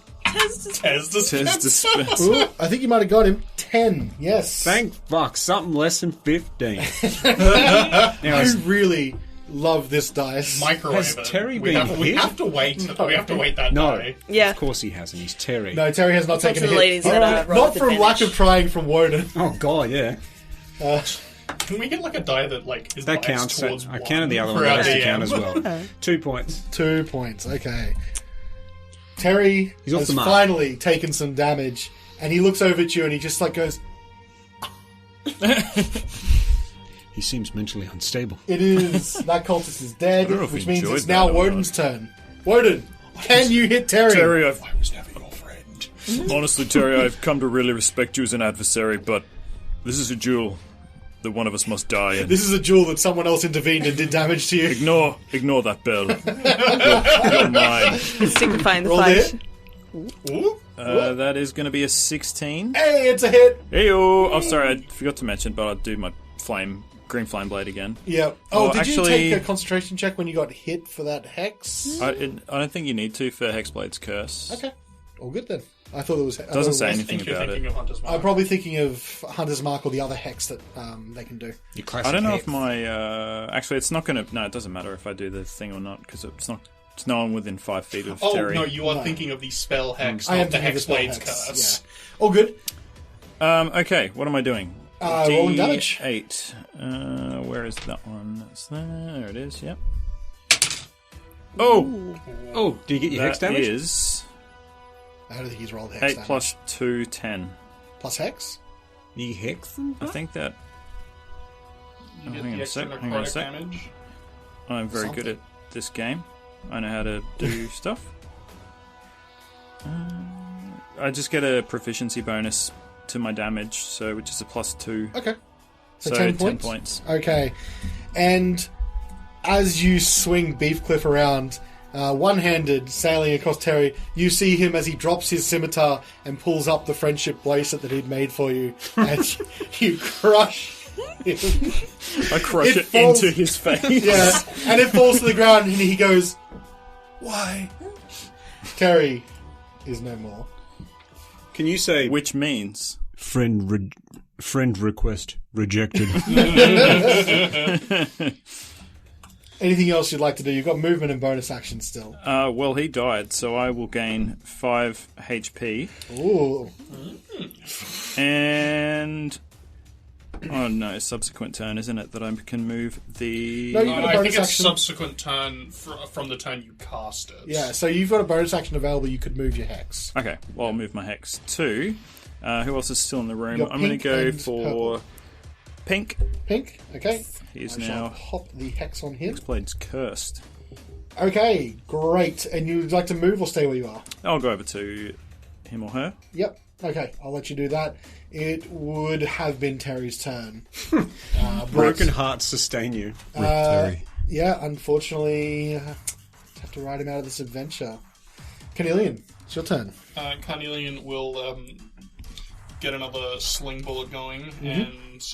Tez Dispenser. Ooh, I think you might have got him. 10. Yes. Thank fuck, something less than 15. I really love this dice. Microwave Has it. Terry we been have, we hit? have to wait. We have to wait that No, day. Yeah. of course he hasn't. He's Terry. No, Terry has not taken to a the hit. ladies that roll Not with from lack advantage. of trying from Woden. Oh god, yeah. Can we get like a die that like is That biased counts. towards I one counted the other one. for our That has to DM? count as well. 2 points. 2 points. Okay. Terry He's off has the mark. finally taken some damage, and he looks over at you and he just like goes, He seems mentally unstable. "It is that cultist is dead," don't know if which he means enjoyed it's now that or Woden's turn. Woden, can you hit Terry? Terry, I was never your friend. honestly, Terry, I've come to really respect you as an adversary, but this is a duel that one of us must die in. This is a duel that someone else intervened and did damage to you. Ignore that bell. You're mine. Signifying the Roll fight. it. Ooh. That is going to be a 16. Hey, it's a hit. Heyo! Oh, sorry, I forgot to mention, but I'll do my green flame blade again. Yeah. Oh, did actually- you take a concentration check when you got hit for that hex? I don't think you need to for Hexblade's Curse. Okay. All good then. I thought it was. Doesn't say I anything think you're about thinking it. of Hunter's Mark. I'm probably thinking of Hunter's Mark or the other hex that they can do. Your classic I don't know hit. if my actually it's not going to. No, it doesn't matter if I do the thing or not because it's not. It's no one within 5 feet of Oh Terry. no, you are No. thinking of the spell hex, I am not the thinking of the spell Hexblade's hex, curse. Yeah. All good. Okay, what am I doing? Rolling damage. 8. Where is that one? That's there it is. Yep. Oh, Oh, do you get your hex that damage? is I don't think he's rolled hex 8 damage. plus 2, 10. Plus hex? You hex them? I think that. You get hang on the a sec, extra hang on a necrotic sec. damage. I'm very good Something. at this game. I know how to do stuff. I just get a proficiency bonus to my damage, so which is a plus 2. Okay. So, So 10 points? Okay. And as you swing Beefcliff around, one-handed, sailing across Terry, you see him as he drops his scimitar and pulls up the friendship bracelet that he'd made for you, and you crush him. I crush It it falls- into his face. Yeah, and it falls to the ground, and he goes, "Why?" Terry is no more. Can you say Which means friend request rejected? Anything else you'd like to do? You've got movement and bonus action still. well, he died, so I will gain 5 HP. Ooh. And oh no, subsequent turn, isn't it? That I can move the. No, you got a I think bonus it's action. subsequent turn from the turn you cast it. Yeah, so you've got a bonus action available. You could move your hex. Okay, well I'll move my hex too. Who else is still in the room? You're I'm going to pink go and for purple. pink. Pink. Okay. He's I shall now pop the hex on him. Hexblade's cursed. Okay, great. And you'd like to move or stay where you are? I'll go over to him or her. Yep. Okay, I'll let you do that. It would have been Terry's turn. Broken hearts sustain you. Terry. Yeah, unfortunately, have to ride him out of this adventure. Cornelian, it's your turn. Carnelian will get another sling bullet going, and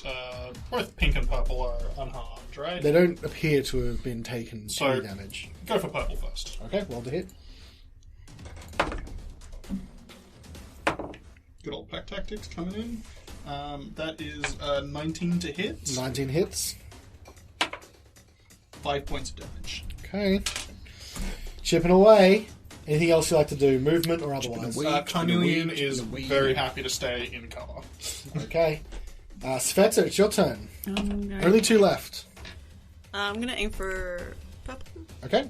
both pink and purple are unharmed, right? They don't appear to have been taken So- any damage. Go for purple first. Okay, roll to hit. Good old pack tactics coming in. That is 19 to hit. 19 hits. 5 points of damage. Okay. Chipping away. Anything else you like to do? Movement or otherwise? Carnelian is very happy to stay in cover. Okay. Sveta, it's your turn. No. Only 2 left. I'm gonna aim for purple. Okay.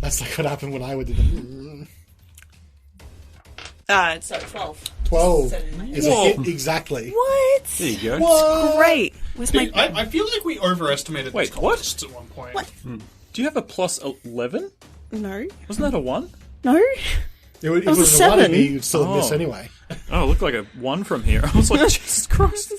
That's like what happened when I would do them. So 12. 12 Set in my is a hit exactly. What? There you go. What? Great. Where's my... I feel like we overestimated Wait, these what? cultists at one point. What? Do you have a plus 11? No. Wasn't that a 1? No? It was was a a 1 7. you'd still miss Oh. anyway. Oh, it looked like a 1 from here. I was like, Jesus Christ.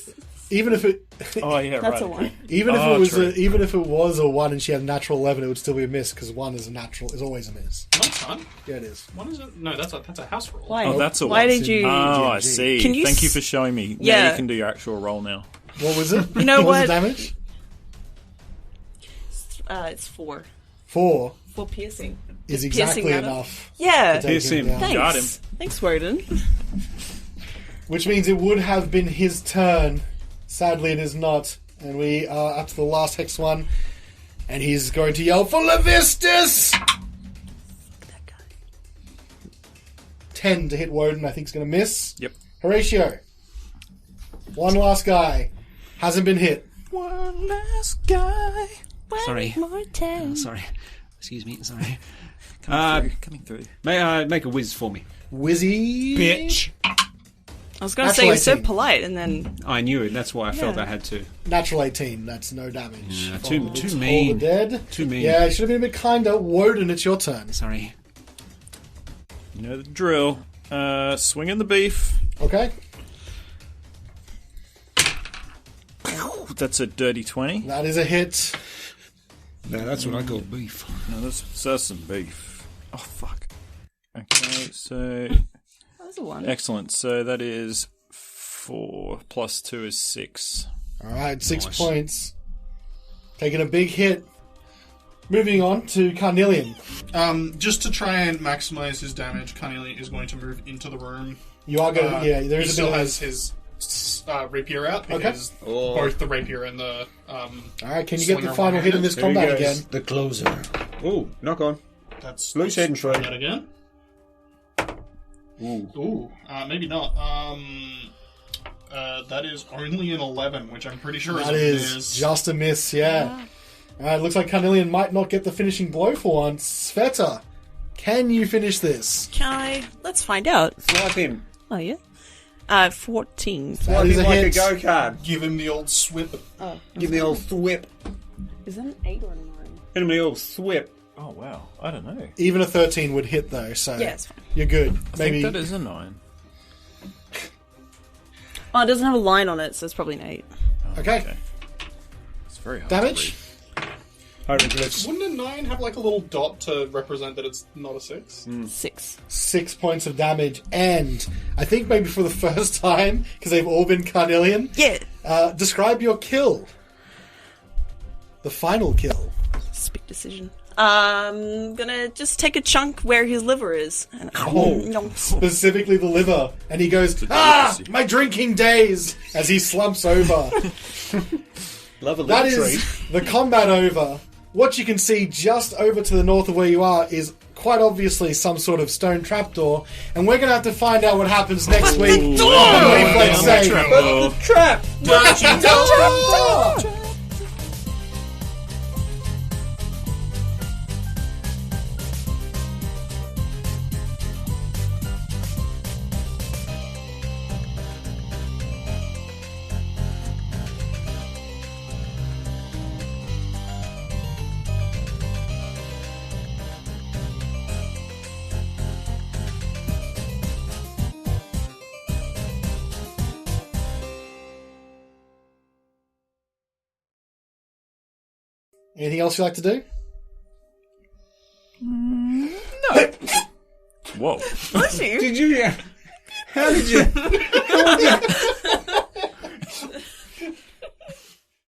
Even if it, Oh, yeah, That's right. a 1. even if Oh, it was, true. even if it was a 1 and she had a natural 11, it would still be a miss because 1 is a natural, is always a miss. No, it's not. Yeah, it is. What is it? No, that's a house roll. Why? Oh, that's a Why 1. did you... Oh, I GMG. see. Can you Thank you s- for showing me. Now Yeah. you can do your actual roll now. What was it? You know what was what? the damage? It's 4. 4 4 piercing. is Does exactly piercing matter? enough. Yeah. to take Pierce him. down. Thanks. Got him. Thanks, Woden. Which means it would have been his turn. Sadly, it is not. And we are up to the last Hex one. And he's going to yell for Levistus! 10 to hit Woden, I think is going to miss. Yep. Horatio. One last guy. Hasn't been hit. One last guy. Sorry. More time. Sorry. Excuse me. Sorry. Coming through. Make a whiz for me. Wizzy. Bitch. I was going to Natural say you're so 18. polite, and then... I knew it. That's why I felt Yeah. I had to. Natural 18. That's no damage. Yeah, From too all mean. the dead. Too mean. Yeah, it should have been a bit kinder. Woden, it's your turn. Sorry. You know the drill. Swinging the beef. Okay. That's a dirty 20. That is a hit. No, that's what I call beef. No, that's some beef. Oh, fuck. Okay, so... That was a 1. Excellent. So that is 4 plus 2 is 6. Alright, 6 Nice. points. Taking a big hit. Moving on to Carnelian. Just to try and maximize his damage, Carnelian is going to move into the room. You are going to... yeah, there he is a still bit of... has his rapier out because both the rapier and the Alright, can you get the slinger final one hit in hand. this There he combat goes. again? The closer. Ooh, knock on. That's Loose head and try try. that again. Ooh. Ooh, maybe not. That is only an 11, which I'm pretty sure That is is just a miss, yeah. Alright, looks like Carnelian might not get the finishing blow for once. Sveta, can you finish this? Can I? Let's find out. Swipe him. Oh, yeah? 14. That Swipe is him a like hit. a go-kart. Give him the old swip. Give me the old thwip. Is that an 8 or a 9? Hit him the old thwip. Oh, wow. I don't know. Even a 13 would hit though, so Yeah, it's fine. you're good. I Maybe think that is a 9. Oh, it doesn't have a line on it, so it's probably an 8. okay. It's very hard Damage? to read. Hieroglyphs. Wouldn't a 9 have like a little dot to represent that it's not a 6? 6. 6 points of damage, and I think maybe for the first time, because they've all been Carnelian, Yeah. describe your kill. The final kill. It's a big decision. Gonna just take a chunk where his liver is. And Specifically the liver. And he goes, delicacy. my drinking days! As he slumps over. Love a That little is treat. the combat over. What you can see just over to the north of where you are is quite obviously some sort of stone trapdoor. And we're going to have to find out what happens next week. on Reflex Save. Trap! Anything else you'd like to do? Whoa. Bless you. Did you... How did you...